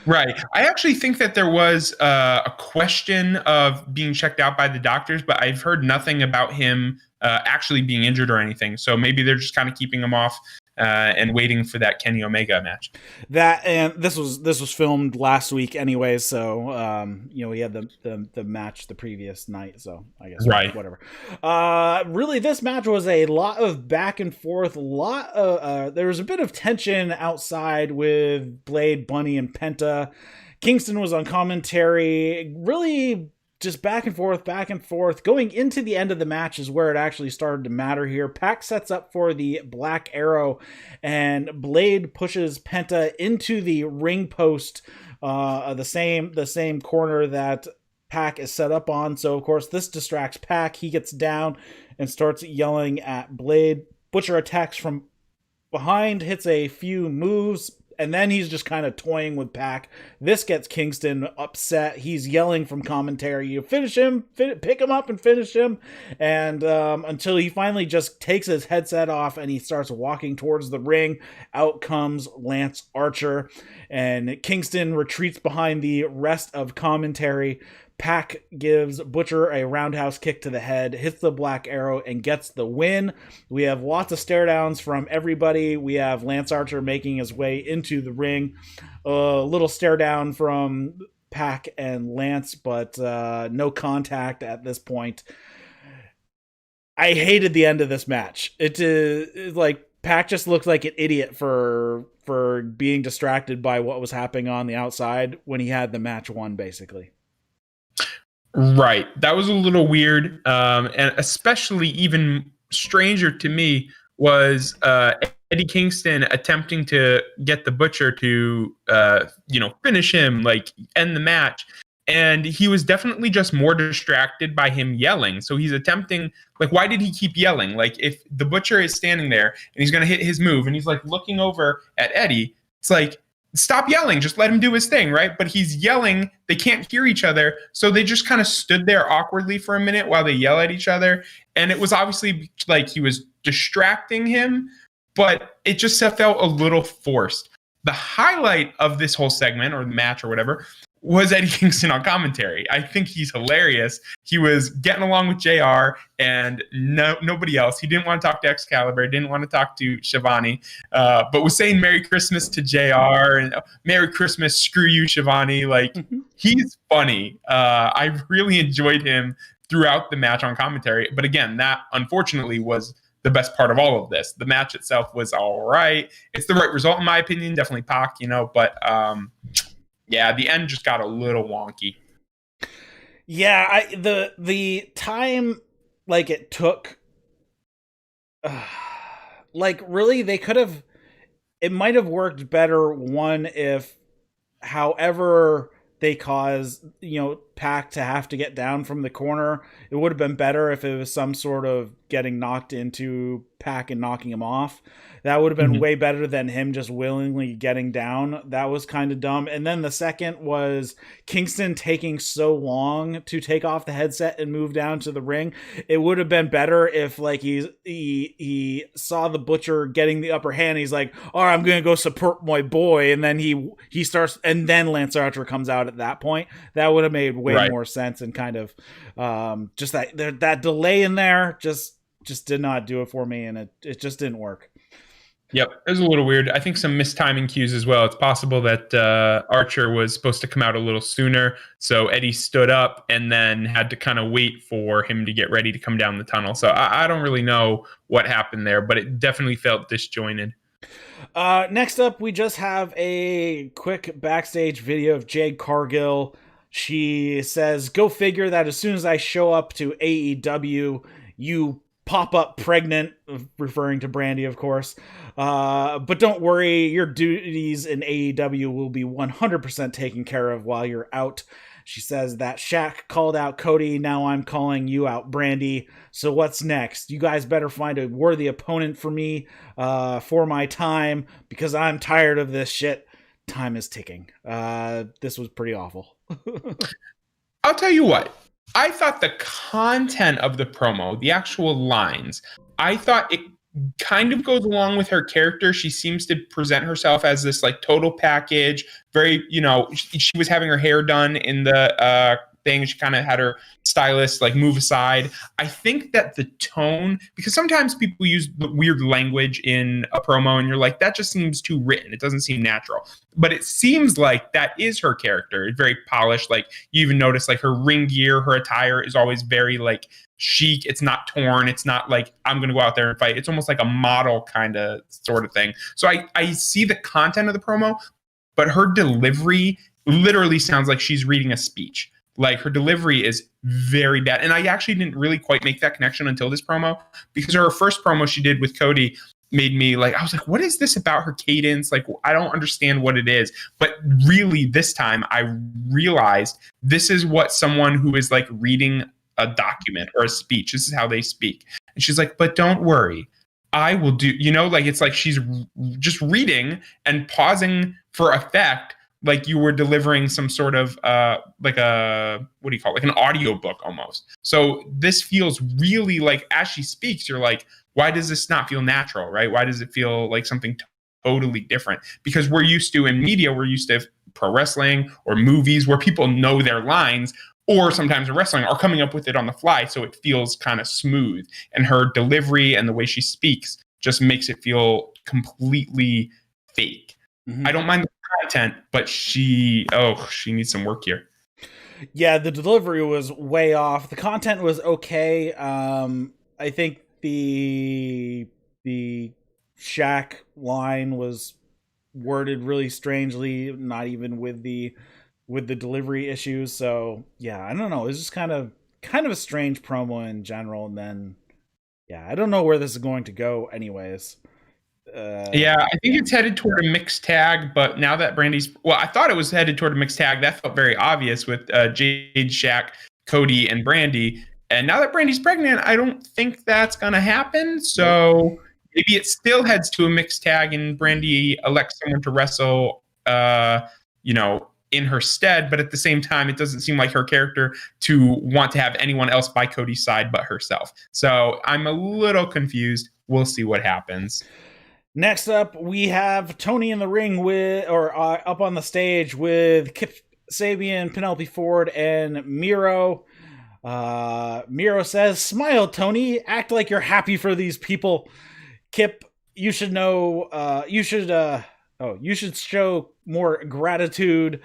Right. I actually think that there was a question of being checked out by the doctors, but I've heard nothing about him actually being injured or anything. So maybe they're just kind of keeping him off and waiting for that Kenny Omega match. And this was filmed last week anyway, so we had the match the previous night, so I guess right. Whatever. Really, this match was a lot of back and forth. There was a bit of tension outside with Blade, Bunny, and Penta. Kingston was on commentary, really just back and forth, back and forth. Going into the end of the match is where it actually started to matter here. Pac sets up for the Black Arrow, and Blade pushes Penta into the ring post, the same corner that Pac is set up on. So of course this distracts Pac. He gets down and starts yelling at Blade. Butcher attacks from behind, hits a few moves, and then he's just kind of toying with Pac. This gets Kingston upset. He's yelling from commentary, "You finish him, pick him up and finish him." And until he finally just takes his headset off and he starts walking towards the ring. Out comes Lance Archer, and Kingston retreats behind the rest of commentary. Pac gives Butcher a roundhouse kick to the head, hits the Black Arrow, and gets the win. We have lots of stare downs from everybody. We have Lance Archer making his way into the ring. A little stare down from Pac and Lance, but no contact at this point. I hated the end of this match. It like Pac just looked like an idiot for being distracted by what was happening on the outside when he had the match won, basically. Right. That was a little weird. And especially even stranger to me was Eddie Kingston attempting to get the Butcher to, finish him, like end the match. And he was definitely just more distracted by him yelling. So he's attempting, like, why did he keep yelling? Like, if the Butcher is standing there and he's going to hit his move and he's like looking over at Eddie, it's like, stop yelling, just let him do his thing, right? But he's yelling, they can't hear each other, so they just kind of stood there awkwardly for a minute while they yell at each other, and it was obviously like he was distracting him, but it just felt a little forced. The highlight of this whole segment, or the match or whatever, was Eddie Kingston on commentary. I think he's hilarious. He was getting along with JR and nobody else. He didn't want to talk to Excalibur, didn't want to talk to Shivani, but was saying Merry Christmas to JR and Merry Christmas, screw you, Shivani. Like, he's funny. I really enjoyed him throughout the match on commentary. But again, that unfortunately was the best part of all of this. The match itself was all right. It's the right result, in my opinion. Definitely Pac, but yeah, the end just got a little wonky. Yeah, the time like it took, like really they could have. It might have worked better if, however, they caused Pac to have to get down from the corner. It would have been better if it was some sort of getting knocked into Pac and knocking him off. That would have been way better than him just willingly getting down. That was kind of dumb. And then the second was Kingston taking so long to take off the headset and move down to the ring. It would have been better if like he saw the Butcher getting the upper hand. He's like, "All right, I'm going to go support my boy." And then he starts, and then Lance Archer comes out at that point. That would have made way more sense, and kind of just that delay in there just did not do it for me, and it just didn't work. Yep, it was a little weird. I think some missed timing cues as well. It's possible that Archer was supposed to come out a little sooner, so Eddie stood up and then had to kind of wait for him to get ready to come down the tunnel. So I don't really know what happened there, but it definitely felt disjointed. Next up, we just have a quick backstage video of Jade Cargill. She says, "Go figure that as soon as I show up to AEW, you pop up pregnant," referring to Brandy, of course. "But don't worry, your duties in AEW will be 100% taken care of while you're out." She says that Shaq called out Cody, now I'm calling you out, Brandy. So what's next? You guys better find a worthy opponent for me, for my time, because I'm tired of this shit. Time is ticking. This was pretty awful. I'll tell you what. I thought the content of the promo, the actual lines, I thought it kind of goes along with her character. She seems to present herself as this like total package. Very, she was having her hair done in the thing. She kind of had her stylist like move aside. I think that the tone, because sometimes people use weird language in a promo and you're like, that just seems too written. It doesn't seem natural. But it seems like that is her character. It's very polished. Like you even notice like her ring gear, her attire is always very like chic. It's not torn. It's not like I'm going to go out there and fight. It's almost like a model kind of sort of thing. So I see the content of the promo, but her delivery literally sounds like she's reading a speech. Like, her delivery is very bad. And I actually didn't really quite make that connection until this promo, because her first promo she did with Cody made me like, I was like, what is this about her cadence? Like, I don't understand what it is. But really, this time I realized this is what someone who is like reading a document or a speech, this is how they speak. And she's like, but don't worry, I will do, like, it's like she's just reading and pausing for effect, like you were delivering some sort of like a, what do you call it? Like an audio book almost. So this feels really like, as she speaks, you're like, why does this not feel natural, right? Why does it feel like something totally different? Because we're used to, in media, we're used to pro wrestling or movies where people know their lines, or sometimes in wrestling are coming up with it on the fly. So it feels kind of smooth. And her delivery and the way she speaks just makes it feel completely fake. I don't mind the content, but she needs some work here. Yeah, the delivery was way off. The content was okay. I think the Shaq line was worded really strangely, not even with the delivery issues. So yeah, I don't know. It's just kind of a strange promo in general, and then yeah, I don't know where this is going to go anyways. Yeah, I think it's headed toward a mixed tag, but now that I thought it was headed toward a mixed tag. That felt very obvious with Jade, Shaq, Cody, and Brandy. And now that Brandy's pregnant, I don't think that's going to happen. So maybe it still heads to a mixed tag and Brandy elects someone to wrestle, in her stead. But at the same time, it doesn't seem like her character to want to have anyone else by Cody's side but herself. So I'm a little confused. We'll see what happens. Next up, we have Tony in the ring up on the stage with Kip Sabian, Penelope Ford, and Miro. Miro says, "Smile, Tony. Act like you're happy for these people. Kip, you should know. You should show more gratitude."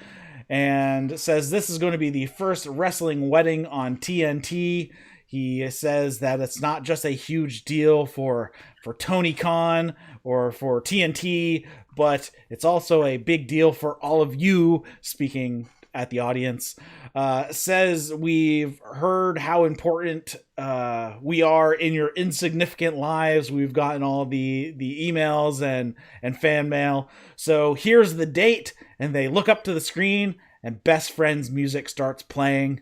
And says this is going to be the first wrestling wedding on TNT. He says that it's not just a huge deal for Tony Khan or for TNT, but it's also a big deal for all of you, speaking at the audience. Says we've heard how important we are in your insignificant lives. We've gotten all the emails and fan mail. So here's the date, and they look up to the screen, and Best Friends music starts playing.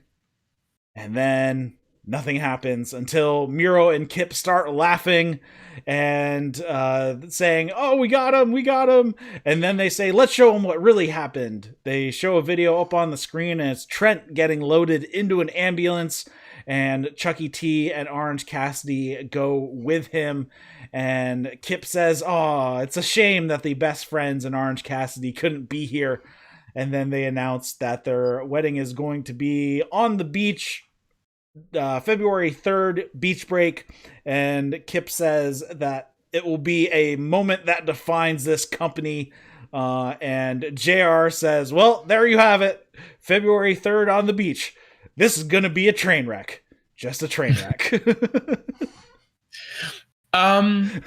And then nothing happens until Miro and Kip start laughing and saying, "Oh, we got him." And then they say, "Let's show him what really happened." They show a video up on the screen, and it's Trent getting loaded into an ambulance, and Chucky T and Orange Cassidy go with him. And Kip says, "Oh, it's a shame that the Best Friends and Orange Cassidy couldn't be here." And then they announce that their wedding is going to be on the beach, February 3rd, beach break. And Kip says that it will be a moment that defines this company. And JR says, "Well, there you have it. February 3rd on the beach. This is going to be a train wreck. Just a train wreck." I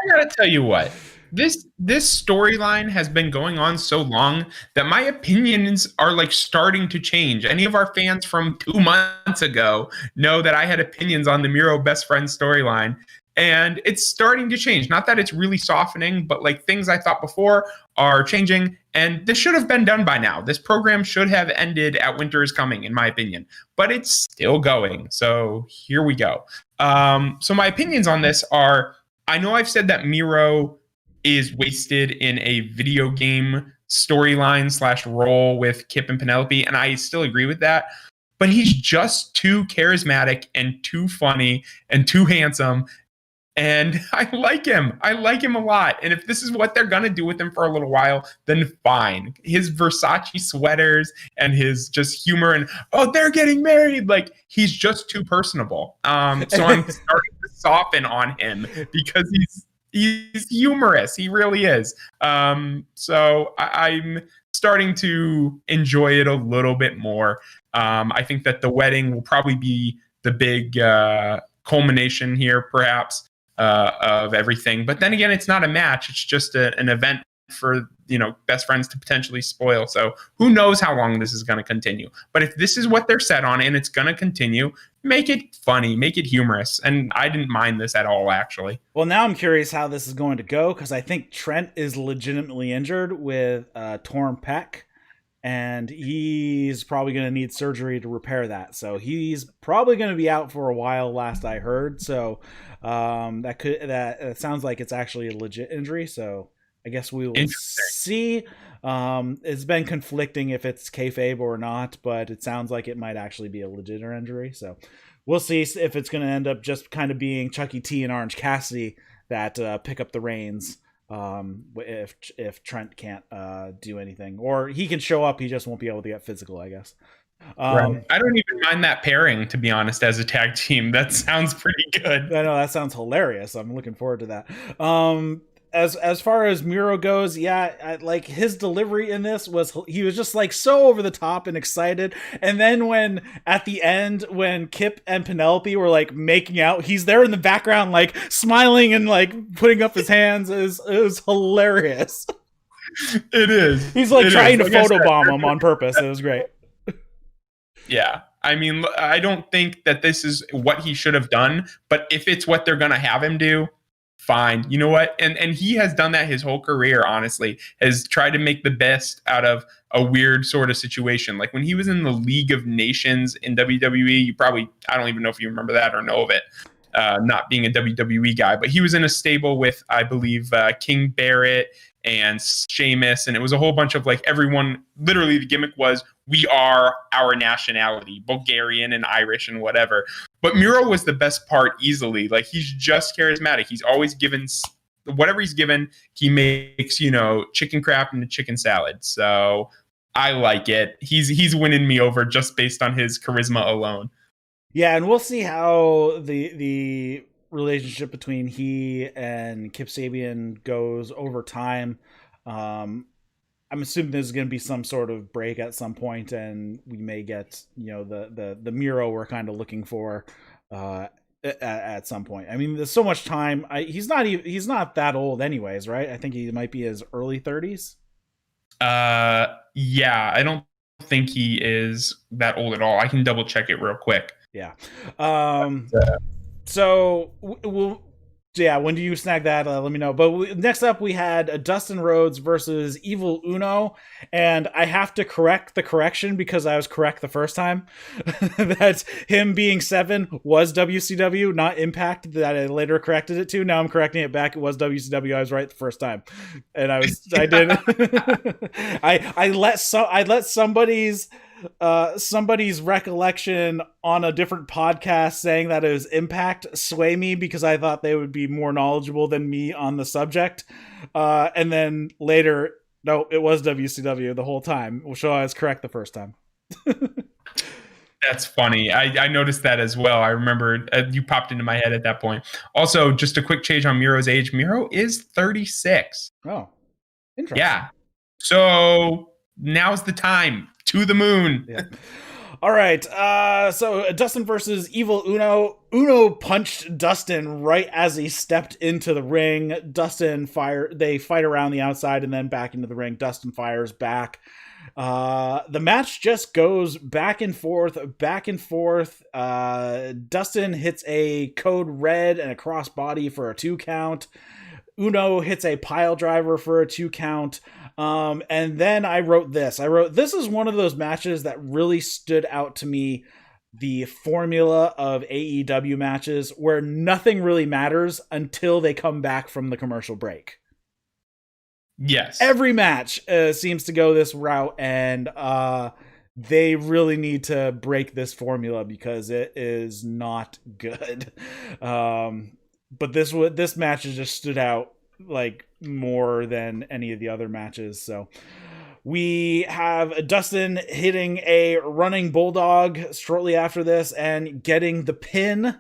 gotta tell you what. This storyline has been going on so long that my opinions are like starting to change. Any of our fans from 2 months ago know that I had opinions on the Miro Best Friend storyline, and it's starting to change. Not that it's really softening, but like things I thought before are changing, and this should have been done by now. This program should have ended at Winter is Coming, in my opinion, but it's still going. So here we go. So my opinions on this are, I know I've said that Miro is wasted in a video game storyline / role with Kip and Penelope, and I still agree with that. But he's just too charismatic and too funny and too handsome, and I like him. I like him a lot. And if this is what they're gonna do with him for a little while, then fine. His Versace sweaters and his just humor and, "Oh, they're getting married," like, he's just too personable. So I'm starting to soften on him because he's humorous. He really is. So I'm starting to enjoy it a little bit more. I think that the wedding will probably be the big culmination here, perhaps, of everything. But then again, it's not a match. It's just an event for, best friends to potentially spoil. So who knows how long this is going to continue. But if this is what they're set on and it's going to continue, make it funny, make it humorous. And I didn't mind this at all, actually. Well, now I'm curious how this is going to go, because I think Trent is legitimately injured with torn pec, and he's probably going to need surgery to repair that. So he's probably going to be out for a while, last I heard. So that sounds like it's actually a legit injury. So I guess we will see. It's been conflicting if it's kayfabe or not, but it sounds like it might actually be a legit injury. So we'll see if it's going to end up just kind of being Chucky T and Orange Cassidy that pick up the reins. If Trent can't do anything, or he can show up, he just won't be able to get physical, I guess. Right. I don't even mind that pairing, to be honest, as a tag team. That sounds pretty good. I know, that sounds hilarious. I'm looking forward to that. As far as Miro goes, like his delivery in this he was just like so over the top and excited. And then when at the end, when Kip and Penelope were like making out, he's there in the background, like smiling and like putting up his hands. It was hilarious. It is. He's like trying to photobomb him on purpose. It was great. Yeah. I mean, I don't think that this is what he should have done, but if it's what they're going to have him do, fine. You know what? And he has done that his whole career, honestly, has tried to make the best out of a weird sort of situation. Like when he was in the League of Nations in WWE, I don't even know if you remember that or know of it, not being a WWE guy, but he was in a stable with, I believe, King Barrett and Sheamus, and it was a whole bunch of like everyone, literally the gimmick was, we are our nationality, Bulgarian and Irish and whatever. But Miro was the best part easily. Like he's just charismatic. He's always given whatever he's given, he makes, chicken crap into chicken salad. So I like it. He's winning me over just based on his charisma alone. Yeah, and we'll see how the relationship between he and Kip Sabian goes over time. I'm assuming there's going to be some sort of break at some point, and we may get, the Miro we're kind of looking for at some point. I mean, there's so much time. He's not that old anyways, right? I think he might be his early 30s. Yeah, I don't think he is that old at all. I can double check it real quick. Yeah. So when do you snag that? Let me know. But next up, we had Dustin Rhodes versus Evil Uno, and I have to correct the correction because I was correct the first time. That him being 7 was WCW, not Impact. That I later corrected it to. Now I'm correcting it back. It was WCW. I was right the first time, and I did. I let somebody's recollection on a different podcast saying that it was Impact sway me because I thought they would be more knowledgeable than me on the subject. And then later, no, it was WCW the whole time. So I was correct the first time. That's funny. I noticed that as well. I remember you popped into my head at that point. Also, just a quick change on Miro's age. Miro is 36. Oh, interesting. Yeah. So now's the time. To the moon. Yeah. All right. So Dustin versus Evil Uno. Uno punched Dustin right as he stepped into the ring. They fight around the outside and then back into the ring. Dustin fires back. The match just goes back and forth. Dustin hits a code red and a crossbody for a 2 count. Uno hits a pile driver for a 2 count. And then I wrote this is one of those matches that really stood out to me. The formula of AEW matches where nothing really matters until they come back from the commercial break. Yes. Every match seems to go this route, and they really need to break this formula because it is not good. But this match has just stood out like more than any of the other matches. So we have Dustin hitting a running bulldog shortly after this and getting the pin.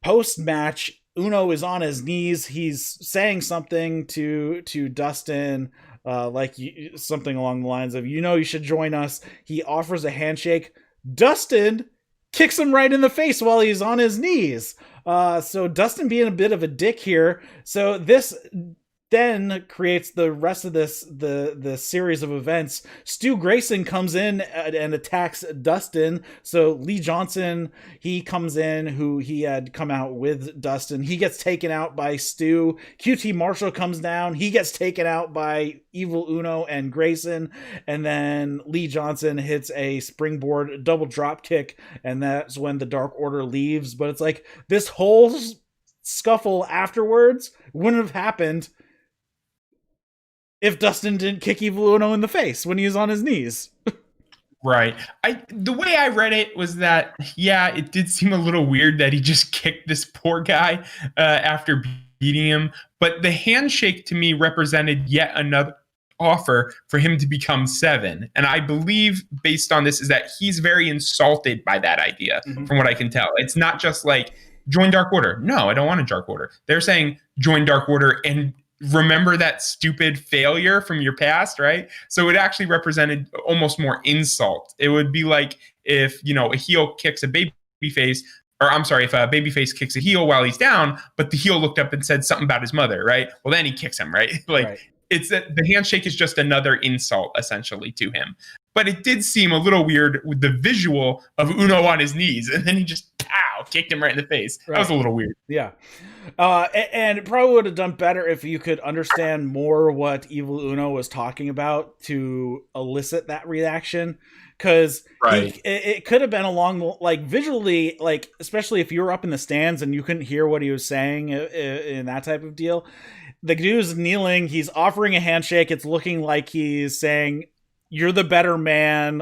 Post match, Uno is on his knees. He's saying something to Dustin, something along the lines of, you should join us. He offers a handshake. Dustin kicks him right in the face while he's on his knees. So Dustin being a bit of a dick here. So this then creates the rest of the series of events. Stu Grayson comes in and attacks Dustin. So Lee Johnson, he comes in, who he had come out with Dustin. He gets taken out by Stu. QT Marshall comes down. He gets taken out by Evil Uno and Grayson. And then Lee Johnson hits a springboard double drop kick. And that's when the Dark Order leaves. But it's like this whole scuffle afterwards wouldn't have happened if Dustin didn't kick Evil Uno in the face when he was on his knees. Right. The way I read it was that, yeah, it did seem a little weird that he just kicked this poor guy after beating him. But the handshake to me represented yet another offer for him to become 7. And I believe, based on this, is that he's very insulted by that idea, from what I can tell. It's not just like, join Dark Order. No, I don't want a Dark Order. They're saying, join Dark Order and remember that stupid failure from your past, right? So it actually represented almost more insult. It would be like if, a heel kicks a babyface, or I'm sorry, if a babyface kicks a heel while he's down, but the heel looked up and said something about his mother, right? Well, then he kicks him, right? Like, it's that the handshake is just another insult, essentially, to him. But it did seem a little weird with the visual of Uno on his knees, and then he just, kicked him right in the face. Right. That was a little weird. Yeah. And it probably would have done better if you could understand more what Evil Uno was talking about to elicit that reaction. Because it could have been along, like, visually, like, especially if you were up in the stands and you couldn't hear what he was saying in that type of deal. The dude's kneeling. He's offering a handshake. It's looking like he's saying, you're the better man.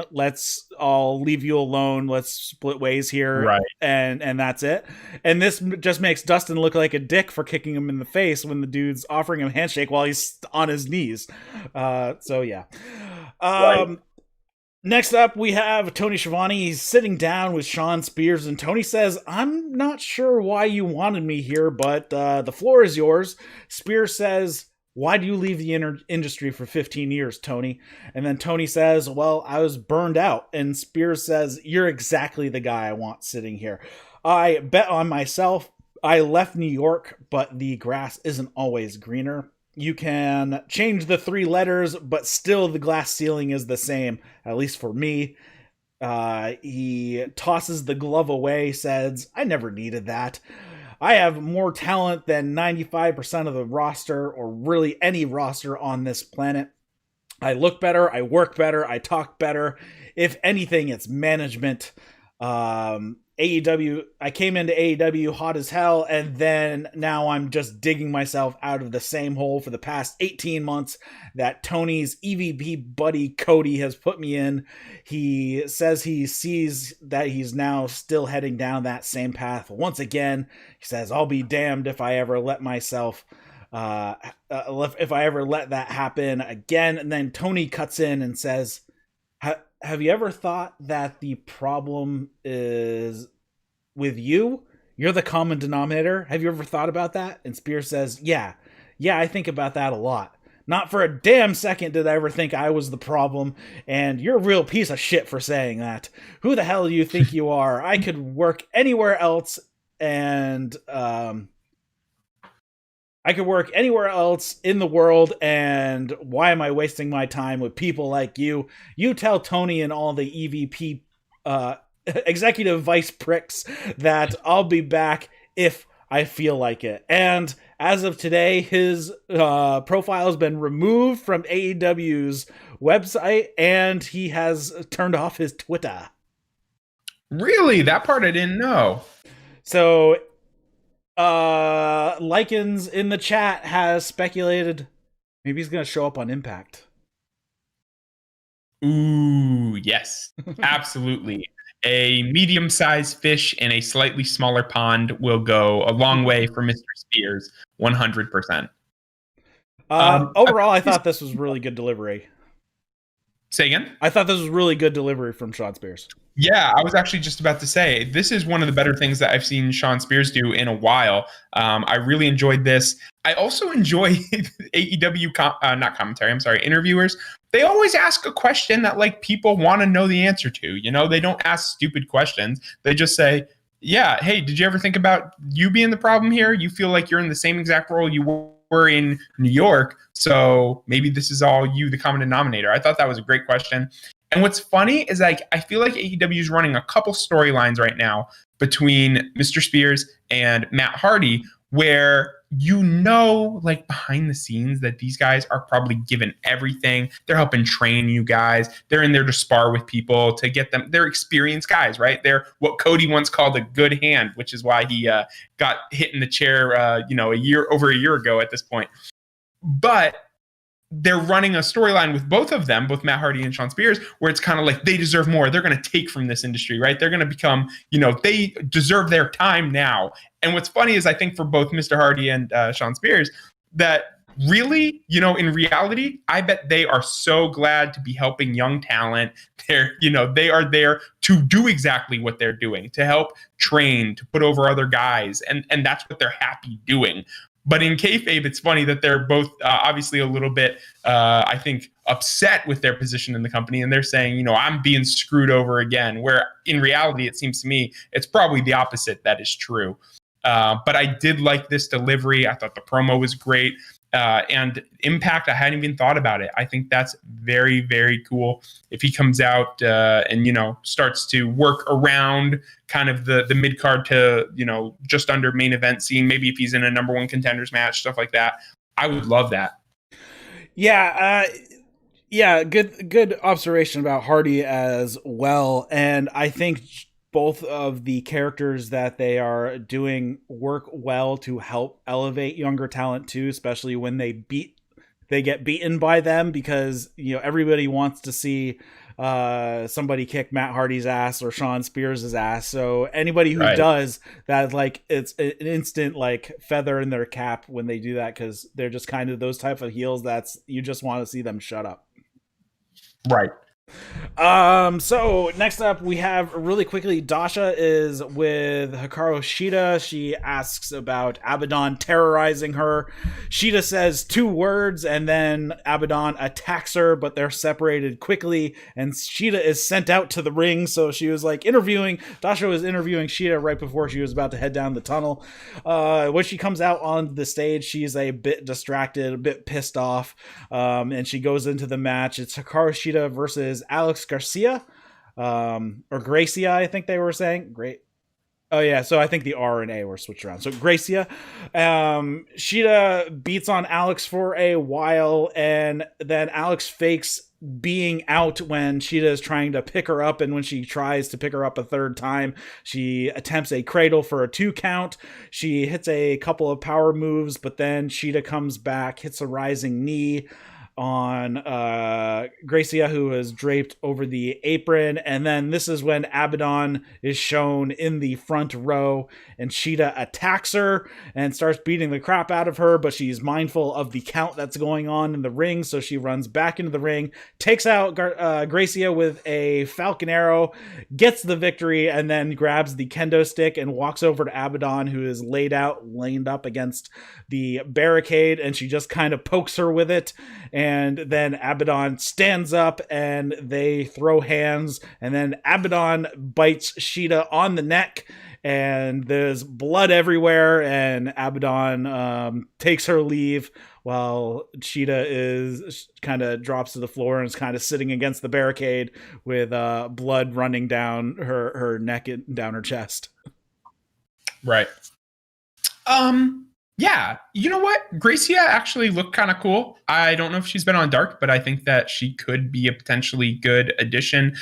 I'll leave you alone. Let's split ways here. Right. And that's it. And this just makes Dustin look like a dick for kicking him in the face when the dude's offering him a handshake while he's on his knees. So yeah. Next up, we have Tony Schiavone. He's sitting down with Shawn Spears, and Tony says, I'm not sure why you wanted me here, but the floor is yours. Spears says, why do you leave the industry for 15 years, Tony? And then Tony says, well, I was burned out. And Spears says, you're exactly the guy I want sitting here. I bet on myself. I left New York, but the grass isn't always greener. You can change the 3 letters, but still the glass ceiling is the same, at least for me. He tosses the glove away, says, I never needed that. I have more talent than 95% of the roster, or really any roster on this planet. I look better, I work better, I talk better. If anything, it's management. AEW, I came into AEW hot as hell, and then now I'm just digging myself out of the same hole for the past 18 months that Tony's EVP buddy Cody has put me in. He says he sees that he's now still heading down that same path once again. He says, I'll be damned if I ever let myself if I ever let that happen again. And then Tony cuts in and says, have you ever thought that the problem is with you? You're the common denominator. Have you ever thought about that? And Spears says, yeah, I think about that a lot. Not for a damn second did I ever think I was the problem, and you're a real piece of shit for saying that. Who the hell do you think you are? I could work anywhere else, and I could work anywhere else in the world, and why am I wasting my time with people like you? You tell Tony and all the EVP executive vice pricks that I'll be back if I feel like it. And as of today, his profile has been removed from AEW's website, and he has turned off his Twitter. Really? That part I didn't know. So Likens in the chat has speculated maybe he's going to show up on Impact. Ooh, yes, absolutely. A medium-sized fish in a slightly smaller pond will go a long way for Mr. Spears, 100%. Overall, I thought this was really good delivery. Say again? I thought this was really good delivery from Shawn Spears. Yeah, I was actually just about to say, this is one of the better things that I've seen Shawn Spears do in a while. I really enjoyed this. I also enjoy AEW, interviewers. They always ask a question that like people want to know the answer to. You know, they don't ask stupid questions. They just say, yeah, hey, did you ever think about you being the problem here? You feel like you're in the same exact role you we're in New York, so maybe this is all you, the common denominator. I thought that was a great question. And what's funny is like I feel like AEW is running a couple storylines right now between Mr. Spears and Matt Hardy, where like behind the scenes that these guys are probably given everything. They're helping train you guys. They're in there to spar with people to get them. They're experienced guys, right? They're what Cody once called a good hand, which is why he got hit in the chair, over a year ago at this point. But they're running a storyline with both of them, both Matt Hardy and Shawn Spears, where it's kind of like they deserve more. They're going to take from this industry, right? They're going to become, they deserve their time now. And what's funny is I think for both Mr. Hardy and Shawn Spears, that really, in reality, I bet they are so glad to be helping young talent. They are there to do exactly what they're doing, to help train, to put over other guys. And that's what they're happy doing. But in kayfabe, it's funny that they're both obviously a little bit, I think, upset with their position in the company. And they're saying, I'm being screwed over again, where in reality, it seems to me, it's probably the opposite that is true. But I did like this delivery. I thought the promo was great. And Impact, I hadn't even thought about it. I think that's very, very cool. If he comes out and, starts to work around kind of the mid-card to, just under main event scene, maybe if he's in a number one contenders match, stuff like that, I would love that. Yeah, good observation about Hardy as well. And I think both of the characters that they are doing work well to help elevate younger talent too, especially when they get beaten by them, because everybody wants to see somebody kick Matt Hardy's ass or Shawn Spears' ass. So anybody who does that, like, it's an instant like feather in their cap when they do that, because they're just kind of those type of heels that's you just want to see them shut up. Right. So next up we have really quickly, Dasha is with Hikaru Shida. She asks about Abaddon terrorizing her. Shida says 2 words and then Abaddon attacks her, but they're separated quickly and Shida is sent out to the ring. So she was like Dasha was interviewing Shida right before she was about to head down the tunnel. When she comes out on the stage, she's a bit distracted, a bit pissed off. And she goes into the match. It's Hikaru Shida versus Alex Garcia, or Gracia, I think they were saying. Great. Oh yeah, so I think the R and A were switched around. So Gracia, Shida beats on Alex for a while, and then Alex fakes being out when Shida is trying to pick her up, and when she tries to pick her up a third time, she attempts a cradle for a 2 count. She hits a couple of power moves, but then Shida comes back, hits a rising knee on Gracia, who is draped over the apron, and then this is when Abaddon is shown in the front row, and Shida attacks her and starts beating the crap out of her, but she's mindful of the count that's going on in the ring, so she runs back into the ring, takes out Gracia with a Falcon Arrow, gets the victory, and then grabs the kendo stick and walks over to Abaddon, who is laid up against the barricade, and she just kind of pokes her with it, and then Abaddon stands up and they throw hands, and then Abaddon bites Shida on the neck, and there's blood everywhere, and Abaddon takes her leave while Shida is kind of drops to the floor and is kind of sitting against the barricade with blood running down her neck and down her chest. Right. Yeah, you know what? Gracia actually looked kind of cool. I don't know if she's been on Dark, but I think that she could be a potentially good addition.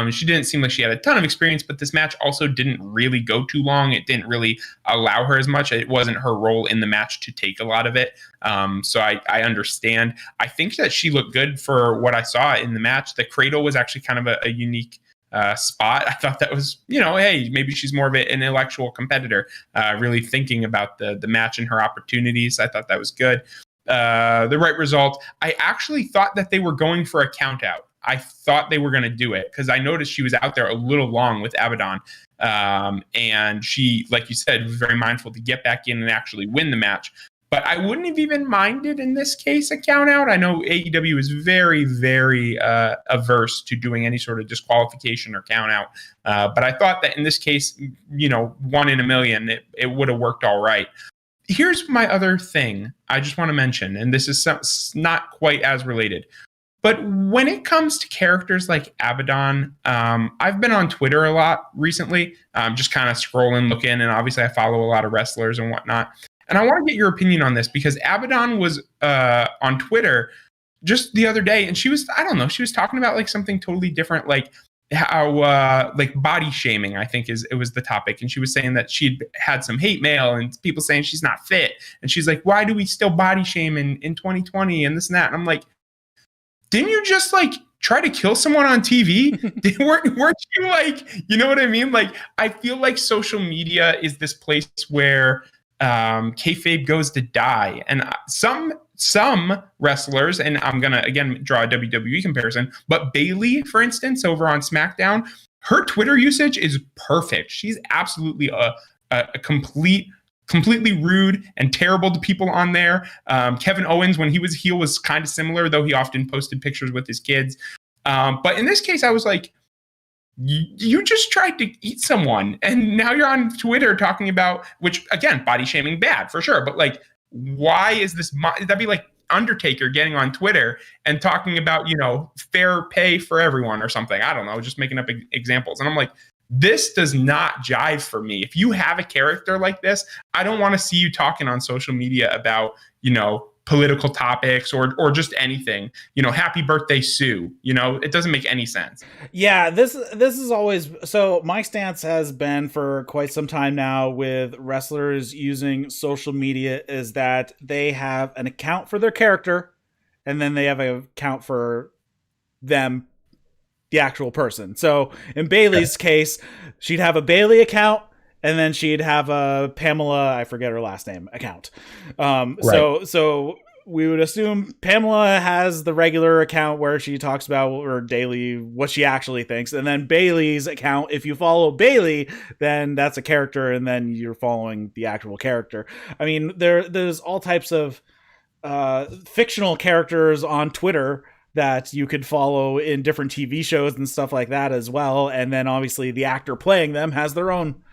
She didn't seem like she had a ton of experience, but this match also didn't really go too long. It didn't really allow her as much. It wasn't her role in the match to take a lot of it. So I understand. I think that she looked good for what I saw in the match. The cradle was actually kind of a unique spot. I thought that was, hey, maybe she's more of an intellectual competitor, really thinking about the match and her opportunities. I thought that was good. The right result. I actually thought that they were going for a count out. I thought they were going to do it because I noticed she was out there a little long with Abaddon. And she, like you said, was very mindful to get back in and actually win the match. But I wouldn't have even minded in this case a count out. I know AEW is very, very averse to doing any sort of disqualification or count out. But I thought that in this case, 1 in a million, it would have worked all right. here's my other thing I just want to mention, and this is not quite as related. But when it comes to characters like Abaddon, I've been on Twitter a lot recently, just kind of scrolling, looking, and obviously I follow a lot of wrestlers and whatnot. And I want to get your opinion on this because Abaddon was on Twitter just the other day, and she was, I don't know, she was talking about like something totally different, like how like body shaming, I think it was the topic. And she was saying that she'd had some hate mail and people saying she's not fit. And she's like, why do we still body shame in 2020 and this and that? And I'm like, didn't you just like try to kill someone on TV? weren't you like, you know what I mean? Like, I feel like social media is this place where kayfabe goes to die. And some wrestlers, and I'm going to, again, draw a WWE comparison, but Bayley, for instance, over on SmackDown, her Twitter usage is perfect. She's absolutely a completely rude and terrible to people on there. Kevin Owens, when he was heel, was kind of similar, though he often posted pictures with his kids. But in this case, I was like, you just tried to eat someone, and now you're on Twitter talking about, which, again, body shaming, bad, for sure. But, like, why is this? That'd be like Undertaker getting on Twitter and talking about, you know, fair pay for everyone or something. I don't know, just making up examples. And I'm like, this does not jive for me. If you have a character like this, I don't want to see you talking on social media about, you know, political topics or just anything, you know, happy birthday, Sue, you know, it doesn't make any sense. Yeah, this is always, so my stance has been for quite some time now with wrestlers using social media is that they have an account for their character and then they have an account for them, the actual person. So in Bayley's case, she'd have a Bayley account and then she'd have a Pamela, I forget her last name, account. Right. So we would assume Pamela has the regular account where she talks about or daily what she actually thinks. And then Bayley's account, if you follow Bayley, then that's a character and then you're following the actual character. I mean, there's all types of fictional characters on Twitter that you could follow in different TV shows and stuff like that as well. And then obviously the actor playing them has their own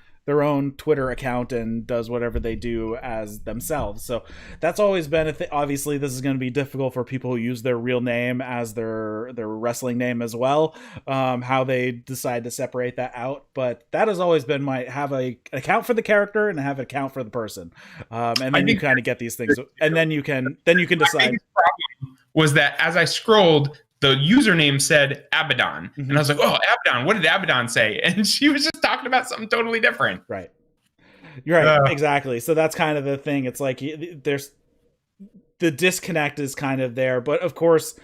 Twitter account and does whatever they do as themselves. So that's always been obviously this is going to be difficult for people who use their real name as their wrestling name as well, how they decide to separate that out. But that has always been have an account for the character and have an account for the person. And then you kind of get these things and then you can decide. Was that as I scrolled, the username said Abaddon. Mm-hmm. And I was like, oh, Abaddon, what did Abaddon say? And she was just talking about something totally different. Right. You're right. Exactly. So that's kind of the thing. It's like there's the disconnect is kind of there. But of course,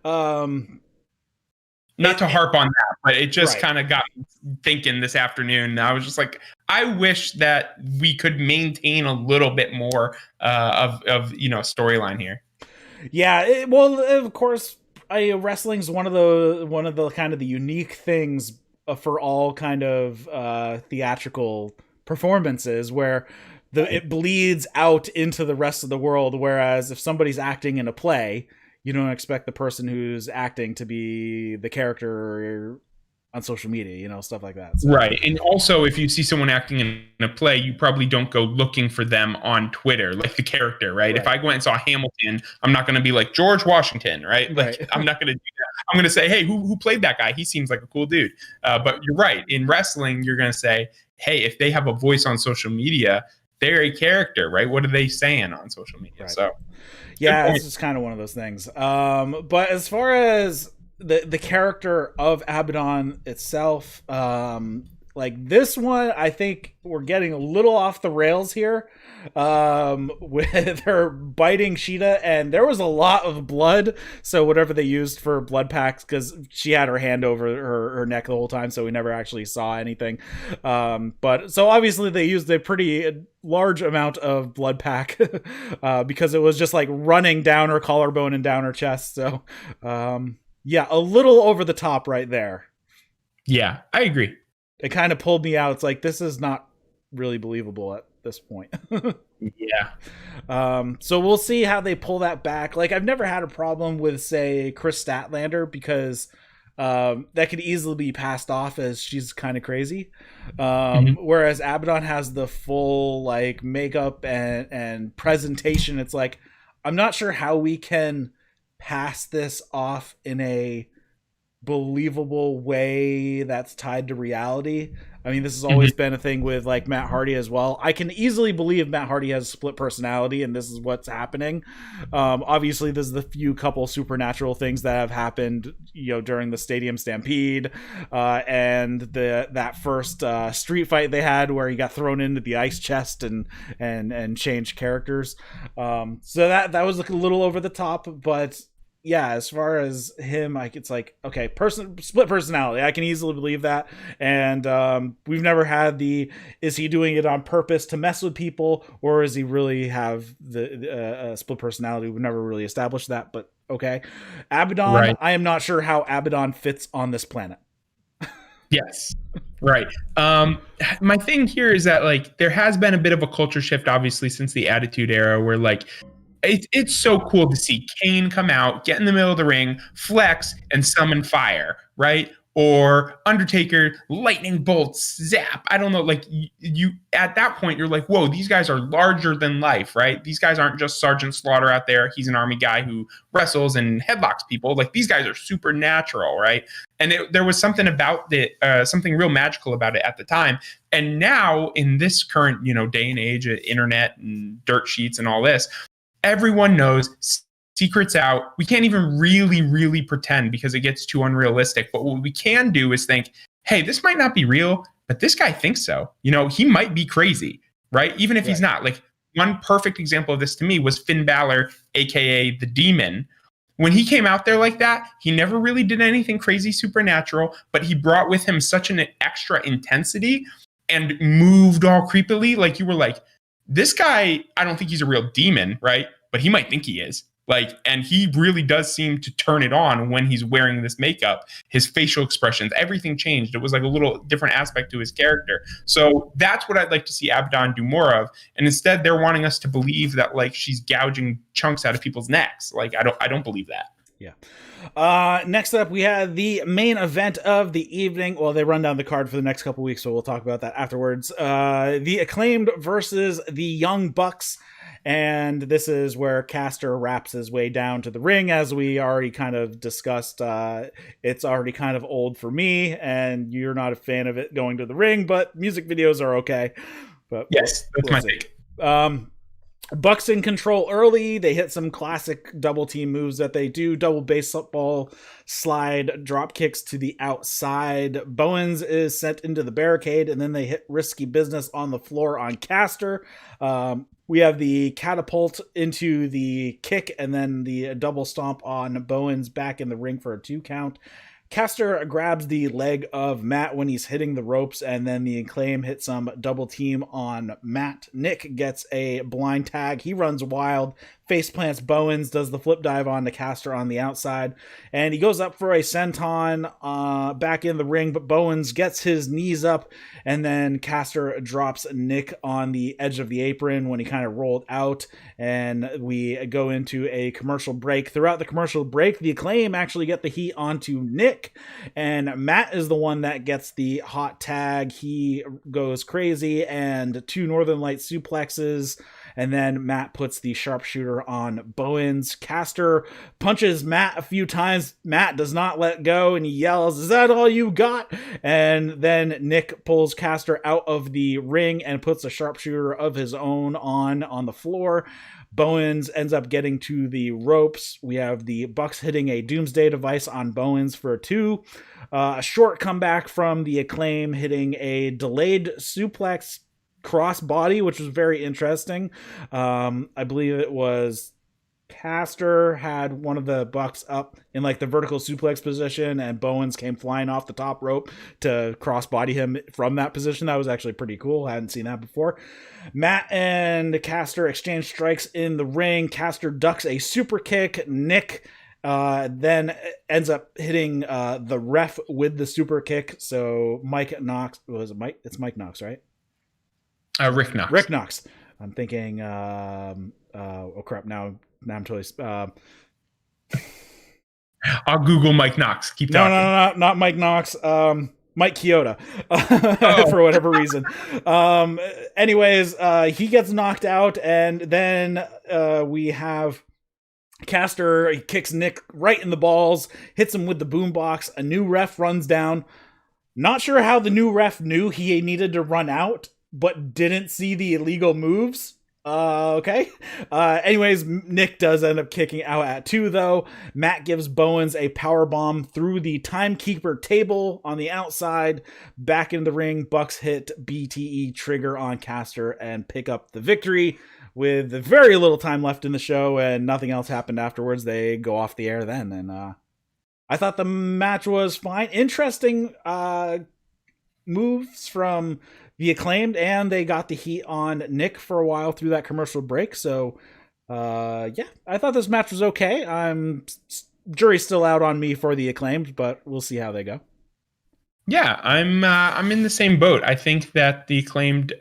not to harp on that, but it just kind of got me thinking this afternoon. I was just like, I wish that we could maintain a little bit more of you know, storyline here. Yeah, well, of course, wrestling's one of the kind of the unique things for all kind of theatrical performances where it bleeds out into the rest of the world. Whereas if somebody's acting in a play, you don't expect the person who's acting to be the character on social media, you know, stuff like that. So. Right. And also, if you see someone acting in a play, you probably don't go looking for them on Twitter, like the character, right? If I went and saw Hamilton, I'm not going to be like George Washington, right? Like, I'm not going to do that. I'm going to say, hey, who played that guy? He seems like a cool dude. But you're right. In wrestling, you're going to say, hey, if they have a voice on social media, they're a character, right? What are they saying on social media? Right. So, yeah, it's just kind of one of those things. But as far as the character of Abaddon itself, like this one, I think we're getting a little off the rails here with her biting Shida, and there was a lot of blood. So whatever they used for blood packs, because she had her hand over her neck the whole time, so we never actually saw anything. But so obviously they used a pretty large amount of blood pack because it was just like running down her collarbone and down her chest. So yeah, a little over the top right there. Yeah, I agree. It kind of pulled me out. It's like, this is not really believable at this point. Yeah. So we'll see how they pull that back. Like, I've never had a problem with, say, Chris Statlander because that could easily be passed off as she's kind of crazy. Mhm. Whereas Abaddon has the full like makeup and presentation. It's like, I'm not sure how we can pass this off in a believable way that's tied to reality. I mean, this has Mhm. always been a thing with like Matt Hardy as well. I can easily believe Matt Hardy has split personality and this is what's happening. Obviously, there's the few couple supernatural things that have happened, during the Stadium Stampede, and that first street fight they had where he got thrown into the ice chest and changed characters. So that was a little over the top, but yeah, as far as him, it's like, okay, split personality. I can easily believe that, and we've never had is he doing it on purpose to mess with people, or is he really have the split personality? We've never really established that, but okay. Abaddon, Right. I am not sure how Abaddon fits on this planet. Yes. Right. My thing here is that like there has been a bit of a culture shift, obviously, since the Attitude Era, where like it's so cool to see Kane come out, get in the middle of the ring, flex, and summon fire, right? Or Undertaker, lightning bolts, zap. I don't know. Like you at that point, you're like, whoa, these guys are larger than life, right? These guys aren't just Sergeant Slaughter out there. He's an army guy who wrestles and headlocks people. Like these guys are supernatural, right? And there was something about something real magical about it at the time. And now in this current, day and age of internet and dirt sheets and all this, everyone knows secrets out. We can't even really, really pretend because it gets too unrealistic. But what we can do is think, hey, this might not be real, but this guy thinks so. He might be crazy, right? Even if he's not. Like one perfect example of this to me was Finn Balor, aka the Demon. When he came out there like that, he never really did anything crazy supernatural, but he brought with him such an extra intensity and moved all creepily. Like you were like, this guy, I don't think he's a real demon, right? But he might think he is. Like, and he really does seem to turn it on when he's wearing this makeup. His facial expressions, everything changed. It was like a little different aspect to his character. So that's what I'd like to see Abaddon do more of. And instead, they're wanting us to believe that like she's gouging chunks out of people's necks. Like, I don't believe that. Yeah. Next up, we had the main event of the evening. Well, they run down the card for the next couple weeks, so we'll talk about that afterwards. The Acclaimed versus the Young Bucks. And this is where Caster wraps his way down to the ring, as we already kind of discussed. It's already kind of old for me, and you're not a fan of it going to the ring, but music videos are okay. But yes, that's my take. Bucks in control early. They hit some classic double team moves that they do. Double baseball slide, drop kicks to the outside. Bowens is sent into the barricade, and then they hit risky business on the floor on Caster. We have the catapult into the kick, and then the double stomp on Bowens back in the ring for a 2 count. Caster grabs the leg of Matt when he's hitting the ropes, and then the Acclaim hit some double team on Matt. Nick gets a blind tag. He runs wild, face plants Bowens, does the flip dive on the Caster on the outside, and he goes up for a senton back in the ring, but Bowens gets his knees up, and then Caster drops Nick on the edge of the apron when he kind of rolled out, and we go into a commercial break. Throughout the commercial break, the Acclaim actually get the heat onto Nick, and Matt is the one that gets the hot tag. He goes crazy and 2 Northern Light suplexes, and then Matt puts the sharpshooter on Bowens. Caster punches Matt a few times. Matt does not let go, and he yells, "Is that all you got?" And then Nick pulls Caster out of the ring and puts a sharpshooter of his own on the floor. Bowens ends up getting to the ropes. We have the Bucks hitting a Doomsday Device on Bowens for 2. A short comeback from the Acclaim hitting a delayed suplex crossbody, which was very interesting. I believe it was Caster had one of the Bucks up in like the vertical suplex position, and Bowens came flying off the top rope to crossbody him from that position. That was actually pretty cool. I hadn't seen that before. Matt and Caster exchange strikes in the ring. Caster ducks a super kick. Nick then ends up hitting the ref with the super kick. So Mike Knox, was it Mike? It's Mike Knox, right? Rick Knox. Rick Knox. I'm thinking, oh crap, now I'm totally, I'll Google Mike Knox. Keep No, talking. not Mike Knox. Mike Chioda, Oh, for whatever reason. Anyways, he gets knocked out, and then we have Caster. He kicks Nick right in the balls, hits him with the boombox. A new ref runs down. Not sure how the new ref knew he needed to run out, but didn't see the illegal moves. Okay. Anyways, Nick does end up kicking out at 2, though. Matt gives Bowens a power bomb through the timekeeper table on the outside. Back in the ring, Bucks hit BTE trigger on Caster and pick up the victory. With very little time left in the show and nothing else happened afterwards, they go off the air then. And I thought the match was fine. Interesting moves from the Acclaimed, and they got the heat on Nick for a while through that commercial break. So, yeah, I thought this match was okay. Jury's still out on me for the Acclaimed, but we'll see how they go. Yeah, I'm in the same boat. I think that the Acclaimed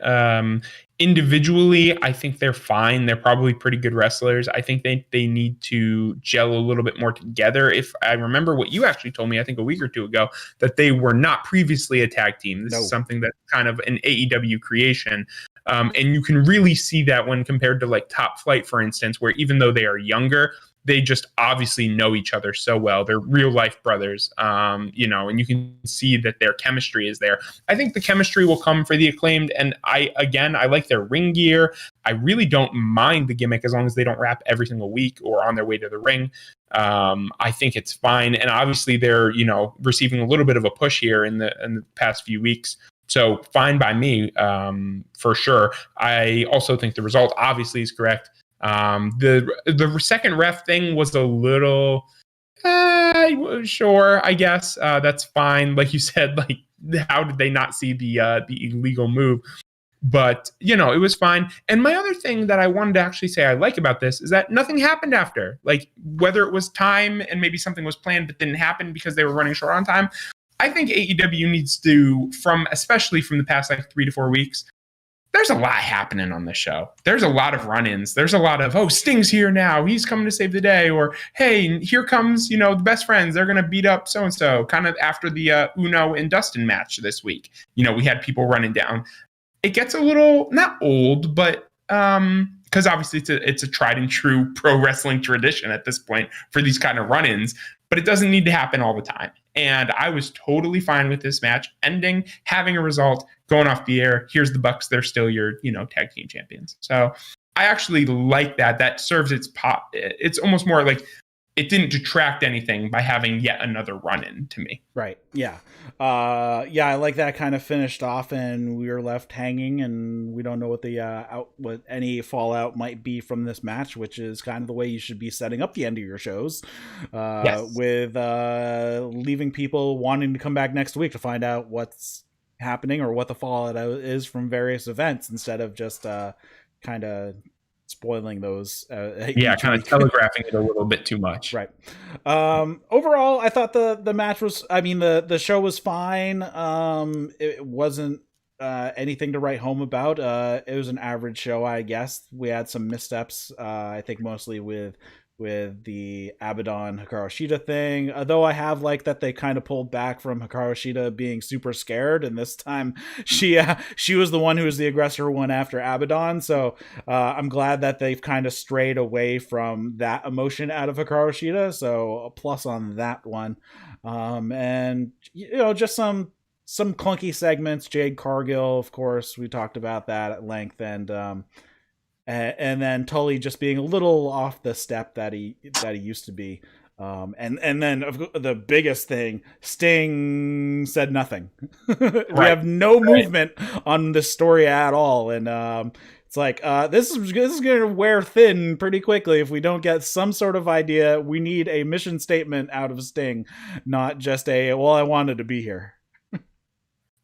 individually, I think they're fine. They're probably pretty good wrestlers. I think they need to gel a little bit more together. If I remember what you actually told me, I think a week or two ago, that they were not previously a tag team. This is something that's kind of an AEW creation. And you can really see that when compared to like Top Flight, for instance, where even though they are younger, they just obviously know each other so well. They're real life brothers, and you can see that their chemistry is there. I think the chemistry will come for the Acclaimed. And I like their ring gear. I really don't mind the gimmick as long as they don't rap every single week or on their way to the ring. I think it's fine. And obviously they're, receiving a little bit of a push here in the past few weeks. So fine by me, for sure. I also think the result obviously is correct. The second ref thing was a little, sure, I guess, that's fine. Like you said, like, how did they not see the illegal move? But, it was fine. And my other thing that I wanted to actually say I like about this is that nothing happened after. Like, whether it was time and maybe something was planned but didn't happen because they were running short on time, I think AEW needs to, especially from the past like 3 to 4 weeks, there's a lot happening on this show. There's a lot of run-ins. There's a lot of, Sting's here now. He's coming to save the day. Or, hey, here comes, the best friends. They're going to beat up so-and-so. Kind of after the Uno and Dustin match this week. We had people running down. It gets a little, not old, but because obviously it's a tried and true pro wrestling tradition at this point for these kind of run-ins. But it doesn't need to happen all the time. And I was totally fine with this match ending, having a result, going off the air. Here's the Bucks. They're still your, tag team champions. So I actually like that. That serves its pop. It's almost more like it didn't detract anything by having yet another run-in to me. Right. Yeah. I like that kind of finished off and we were left hanging and we don't know what the what any fallout might be from this match, which is kind of the way you should be setting up the end of your shows, Yes. with leaving people wanting to come back next week to find out what's happening or what the fallout is from various events instead of just kind of spoiling those. Kind of telegraphing it a little bit too much. Right. Overall, I thought the match was, the show was fine. It wasn't anything to write home about. It was an average show, I guess. We had some missteps, I think mostly with the Abaddon Hikaru Shida thing, though I have liked that they kind of pulled back from Hikaru Shida being super scared, and this time she was the one who was the aggressor one after Abaddon, so I'm glad that they've kind of strayed away from that emotion out of Hikaru Shida, so a plus on that one. And just some clunky segments. Jade Cargill, of course, we talked about that at length, and then Tully just being a little off the step that he used to be. And then the biggest thing, Sting said nothing. We have no movement on this story at all. And it's like, this is going to wear thin pretty quickly if we don't get some sort of idea. We need a mission statement out of Sting, not just I wanted to be here.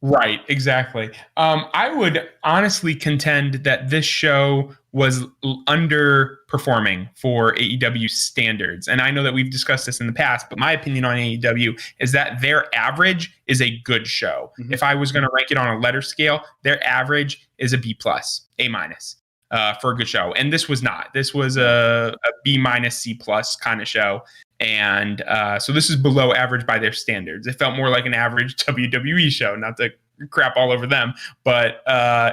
Right, exactly. I would honestly contend that this show was underperforming for AEW standards. And I know that we've discussed this in the past, but my opinion on AEW is that their average is a good show. Mm-hmm. If I was going to rank it on a letter scale, their average is a B+, A- for a good show. And this was not. This was a B- C+ kind of show. And so this is below average by their standards. It felt more like an average WWE show, not to crap all over them, but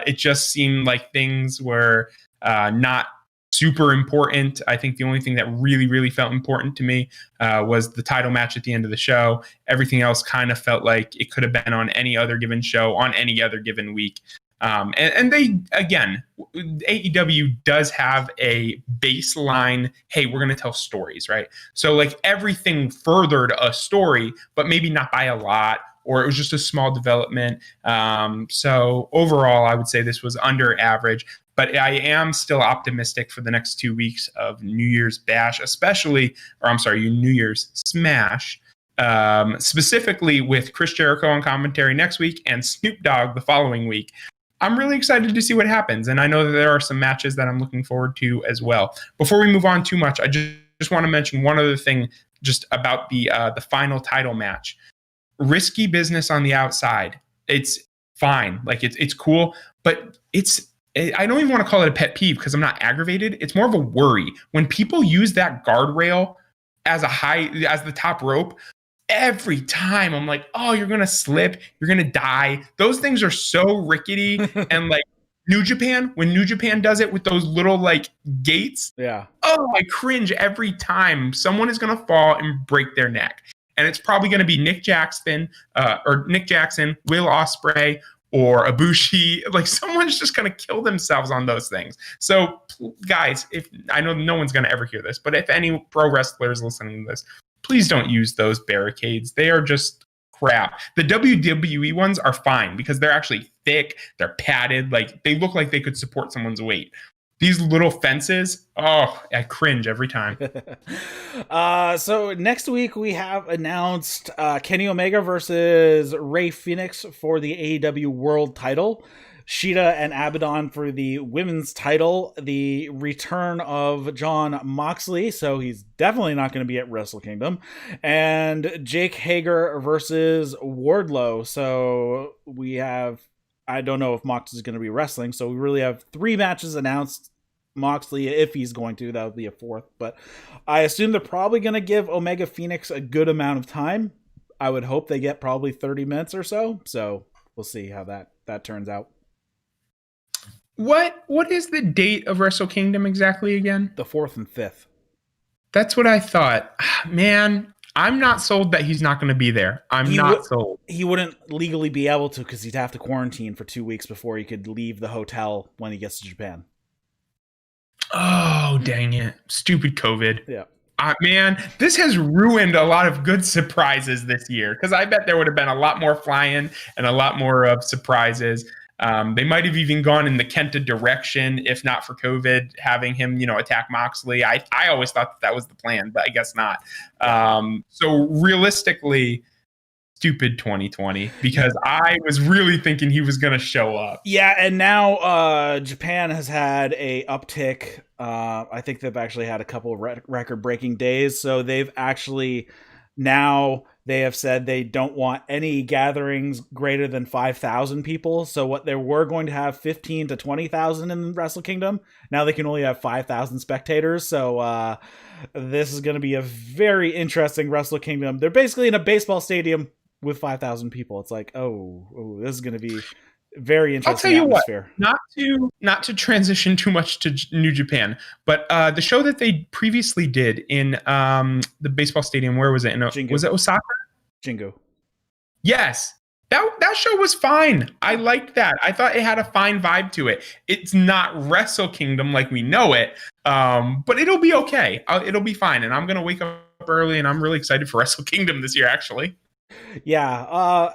it just seemed like things were not super important. I think the only thing that really, really felt important to me was the title match at the end of the show. Everything else kind of felt like it could have been on any other given show, on any other given week. And they, again, AEW does have a baseline, hey, we're going to tell stories, right? So like everything furthered a story, but maybe not by a lot, or it was just a small development. So overall, I would say this was under average, but I am still optimistic for the next 2 weeks of New Year's Bash, New Year's Smash. Specifically with Chris Jericho on commentary next week and Snoop Dogg the following week. I'm really excited to see what happens, and I know that there are some matches that I'm looking forward to as well. Before we move on too much, I just want to mention one other thing just about the final title match. Risky business on the outside. It's fine, like it's cool, but I don't even want to call it a pet peeve because I'm not aggravated. It's more of a worry when people use that guardrail as the top rope. Every time I'm like, oh, you're going to slip, you're going to die. Those things are so rickety. And like when New Japan does it with those little like gates. Yeah. Oh, I cringe every time. Someone is going to fall and break their neck. And it's probably going to be Nick Jackson, Will Ospreay, or Ibushi. Like someone's just going to kill themselves on those things. So guys, if I know no one's going to ever hear this, but if any pro wrestlers listening to this, please don't use those barricades. They are just crap. The WWE ones are fine because they're actually thick, they're padded, like they look like they could support someone's weight. These little fences, oh, I cringe every time. So next week we have announced Kenny Omega versus Rey Fenix for the AEW World title. Shida and Abaddon for the women's title, the return of Jon Moxley, so he's definitely not going to be at Wrestle Kingdom, and Jake Hager versus Wardlow. So we have, I don't know if Mox is going to be wrestling, so we really have 3 matches announced. Moxley, if he's going to, that would be a 4th, but I assume they're probably going to give Omega Phoenix a good amount of time. I would hope they get probably 30 minutes or so we'll see how that turns out. What is the date of Wrestle Kingdom exactly again? The 4th and 5th. That's what I thought. Man, I'm not sold that he's not going to be there. I'm not sold. He wouldn't legally be able to because he'd have to quarantine for 2 weeks before he could leave the hotel when he gets to Japan. Oh, dang it. Stupid COVID. Yeah. Man, this has ruined a lot of good surprises this year because I bet there would have been a lot more flying and a lot more of surprises. They might have even gone in the Kenta direction if not for COVID, having him, attack Moxley. I always thought that was the plan, but I guess not. So realistically, stupid 2020 because I was really thinking he was going to show up. Yeah, and now Japan has had a uptick. I think they've actually had a couple of record-breaking days, so they've actually now they have said they don't want any gatherings greater than 5,000 people. So what they were going to have 15 to 20,000 in Wrestle Kingdom, now they can only have 5,000 spectators. So this is going to be a very interesting Wrestle Kingdom. They're basically in a baseball stadium with 5,000 people. It's like, oh, this is going to be very interesting. I'll tell you atmosphere. What, not to transition too much to New Japan, but the show that they previously did in the baseball stadium, where was it? Was it Osaka? Jingu. Yes. That show was fine. I liked that. I thought it had a fine vibe to it. It's not Wrestle Kingdom like we know it, but it'll be okay. It'll be fine. And I'm going to wake up early, and I'm really excited for Wrestle Kingdom this year, actually. Yeah,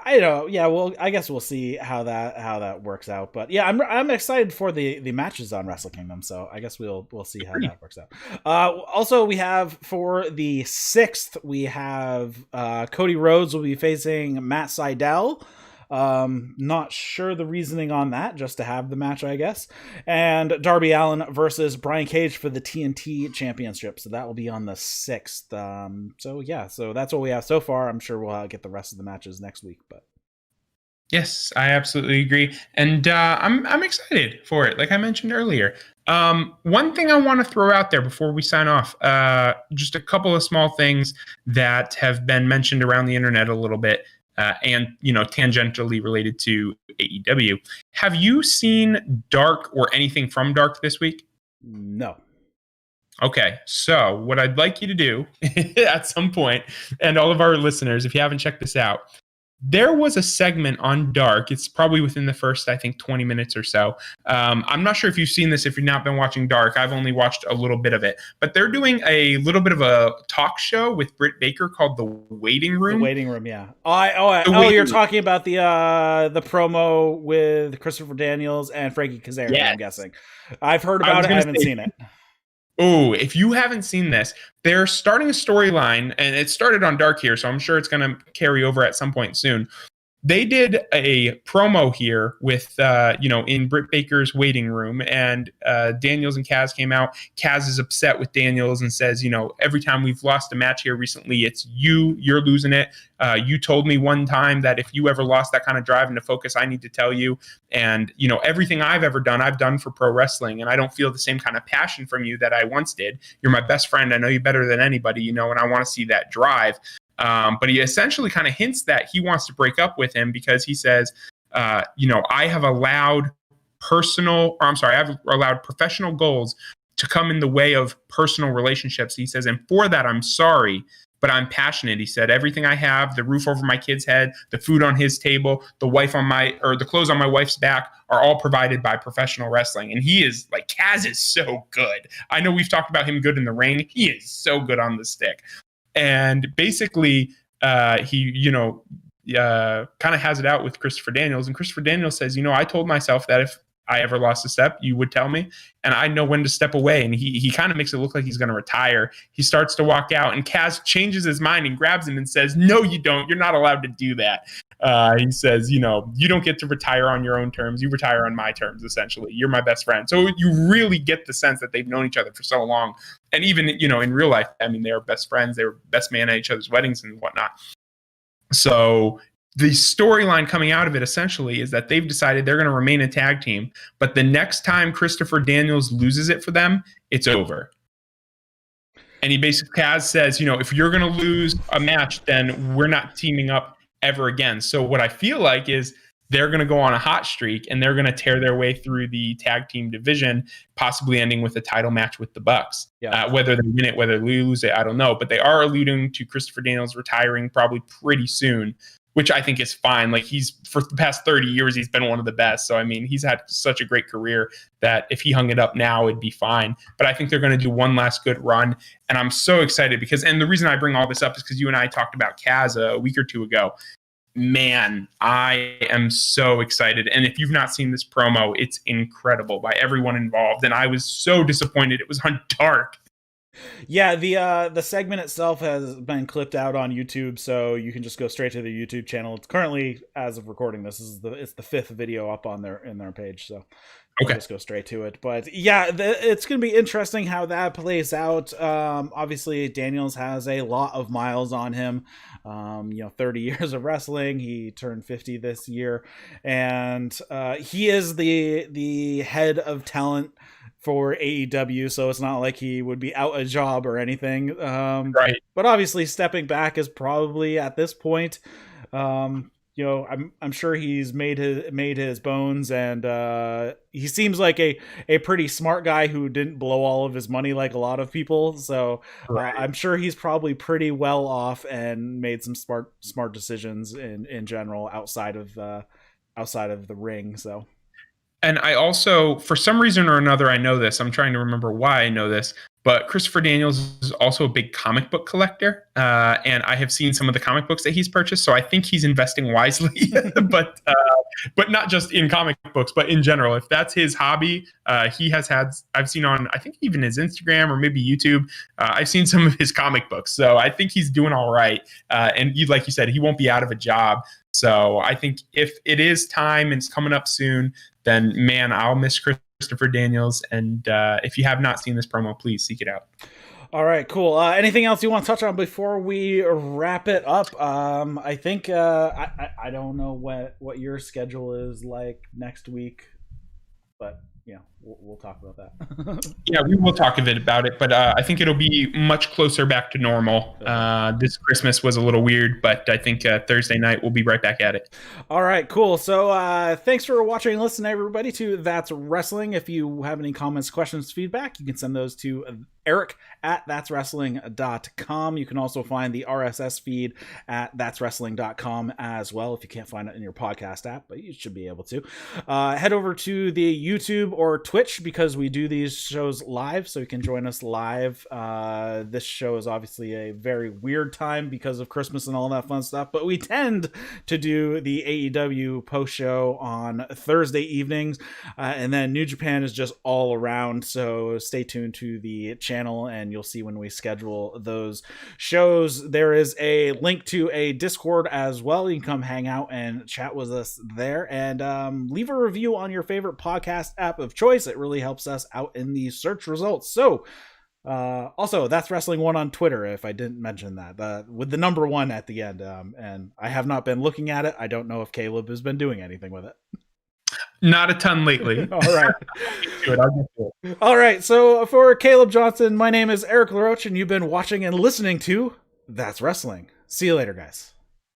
I know. Yeah, well, I guess we'll see how that works out. But yeah, I'm excited for the matches on Wrestle Kingdom. So I guess we'll see how that works out. Also, we have for the 6th, we have Cody Rhodes will be facing Matt Sydal. Not sure the reasoning on that, just to have the match, I guess. And Darby Allin versus Brian Cage for the TNT Championship. So that will be on the 6th. So that's what we have so far. I'm sure we'll get the rest of the matches next week, but Yes, I absolutely agree, and I'm excited for it. Like I mentioned earlier, one thing I want to throw out there before we sign off, just a couple of small things that have been mentioned around the internet a little bit, and tangentially related to AEW. Have you seen Dark or anything from Dark this week? No. Okay, so what I'd like you to do at some point, and all of our listeners, if you haven't checked this out, there was a segment on Dark. It's probably within the first, I think, 20 minutes or so. I'm not sure if you've seen this, if you've not been watching Dark. I've only watched a little bit of it. But they're doing a little bit of a talk show with Britt Baker called The Waiting Room. The Waiting Room, yeah. You're talking about the promo with Christopher Daniels and Frankie Kazarian, yes. I'm guessing. I've heard about it. I haven't seen it. Oh, if you haven't seen this, they're starting a storyline, and it started on Dark here, so I'm sure it's going to carry over at some point soon. They did a promo here with, in Britt Baker's waiting room, and Daniels and Kaz came out. Kaz is upset with Daniels and says, every time we've lost a match here recently, it's you're losing it. You told me one time that if you ever lost that kind of drive into focus, I need to tell you. And, everything I've ever done, I've done for pro wrestling, and I don't feel the same kind of passion from you that I once did. You're my best friend. I know you better than anybody, and I want to see that drive. But he essentially kind of hints that he wants to break up with him because he says, I have allowed professional goals to come in the way of personal relationships. He says, and for that, I'm sorry, but I'm passionate. He said, everything I have, the roof over my kid's head, the food on his table, the clothes on my wife's back are all provided by professional wrestling. And he is like, Kaz is so good. I know we've talked about him good in the ring. He is so good on the stick. And basically, he, kind of has it out with Christopher Daniels. And Christopher Daniels says, I told myself that if I ever lost a step, you would tell me. And I know when to step away. And he kind of makes it look like he's going to retire. He starts to walk out. And Kaz changes his mind and grabs him and says, no, you don't. You're not allowed to do that. He says, you don't get to retire on your own terms. You retire on my terms, essentially. You're my best friend. So you really get the sense that they've known each other for so long. And even, in real life, I mean, they were best friends. They were best man at each other's weddings and whatnot. So the storyline coming out of it, essentially, is that they've decided they're going to remain a tag team. But the next time Christopher Daniels loses it for them, it's over. And he basically, Kaz says, if you're going to lose a match, then we're not teaming up ever again. So what I feel like is they're going to go on a hot streak and they're going to tear their way through the tag team division, possibly ending with a title match with the Bucks. Yeah. Whether they win it, whether they lose it, I don't know. But they are alluding to Christopher Daniels retiring probably pretty soon, which I think is fine. Like, for the past 30 years, he's been one of the best. So, I mean, he's had such a great career that if he hung it up now, it'd be fine. But I think they're going to do one last good run. And I'm so excited and the reason I bring all this up is because you and I talked about Kaz a week or two ago. Man, I am so excited. And if you've not seen this promo, it's incredible by everyone involved. And I was so disappointed it was on Dark. Yeah, the segment itself has been clipped out on YouTube, so you can just go straight to the YouTube channel. It's currently, as of recording this, it's the 5th video up on their page, so okay, just go straight to it. But yeah, it's going to be interesting how that plays out. Obviously, Daniels has a lot of miles on him. 30 years of wrestling. He turned 50 this year, and he is the head of talent for AEW, so it's not like he would be out a job or anything. Right. But obviously, stepping back is probably at this point. I'm sure he's made his bones, and he seems like a pretty smart guy who didn't blow all of his money like a lot of people. So right. I'm sure he's probably pretty well off and made some smart decisions in general outside of the ring. So. And I also, for some reason or another, I know this. I'm trying to remember why I know this. But Christopher Daniels is also a big comic book collector. And I have seen some of the comic books that he's purchased. So I think he's investing wisely. but not just in comic books, but in general. If that's his hobby, he has had, I've seen on, I think even his Instagram or maybe YouTube, I've seen some of his comic books. So I think he's doing all right. And like you said, he won't be out of a job. So I think if it is time and it's coming up soon, then, man, I'll miss Christopher Daniels. And if you have not seen this promo, please seek it out. All right, cool. Anything else you want to touch on before we wrap it up? I think I don't know what your schedule is like next week, but we'll talk about that. Yeah, we will talk a bit about it, but I think it'll be much closer back to normal. This Christmas was a little weird, but I think Thursday night we'll be right back at it. All right, cool. So thanks for watching and listening, everybody, to That's Wrestling. If you have any comments, questions, feedback, you can send those to Eric at that'swrestling.com. You can also find the RSS feed at that'swrestling.com as well if you can't find it in your podcast app, but you should be able to. Head over to the YouTube or Twitch because we do these shows live, so you can join us live. This show is obviously a very weird time because of Christmas and all that fun stuff, but we tend to do the AEW post show on Thursday evenings, and then New Japan is just all around, so stay tuned to the channel and you'll see when we schedule those shows. There is a link to a Discord as well. You can come hang out and chat with us there, and leave a review on your favorite podcast app of choice. It really helps us out in the search results. So also, That's Wrestling 1 on Twitter, if I didn't mention that, with the number 1 at the end, and I have not been looking at it. I don't know if Caleb has been doing anything with it. Not a ton lately. All right. I'll get to it. All right. So for Caleb Johnson, my name is Eric LaRoche, and you've been watching and listening to That's Wrestling. See you later, guys.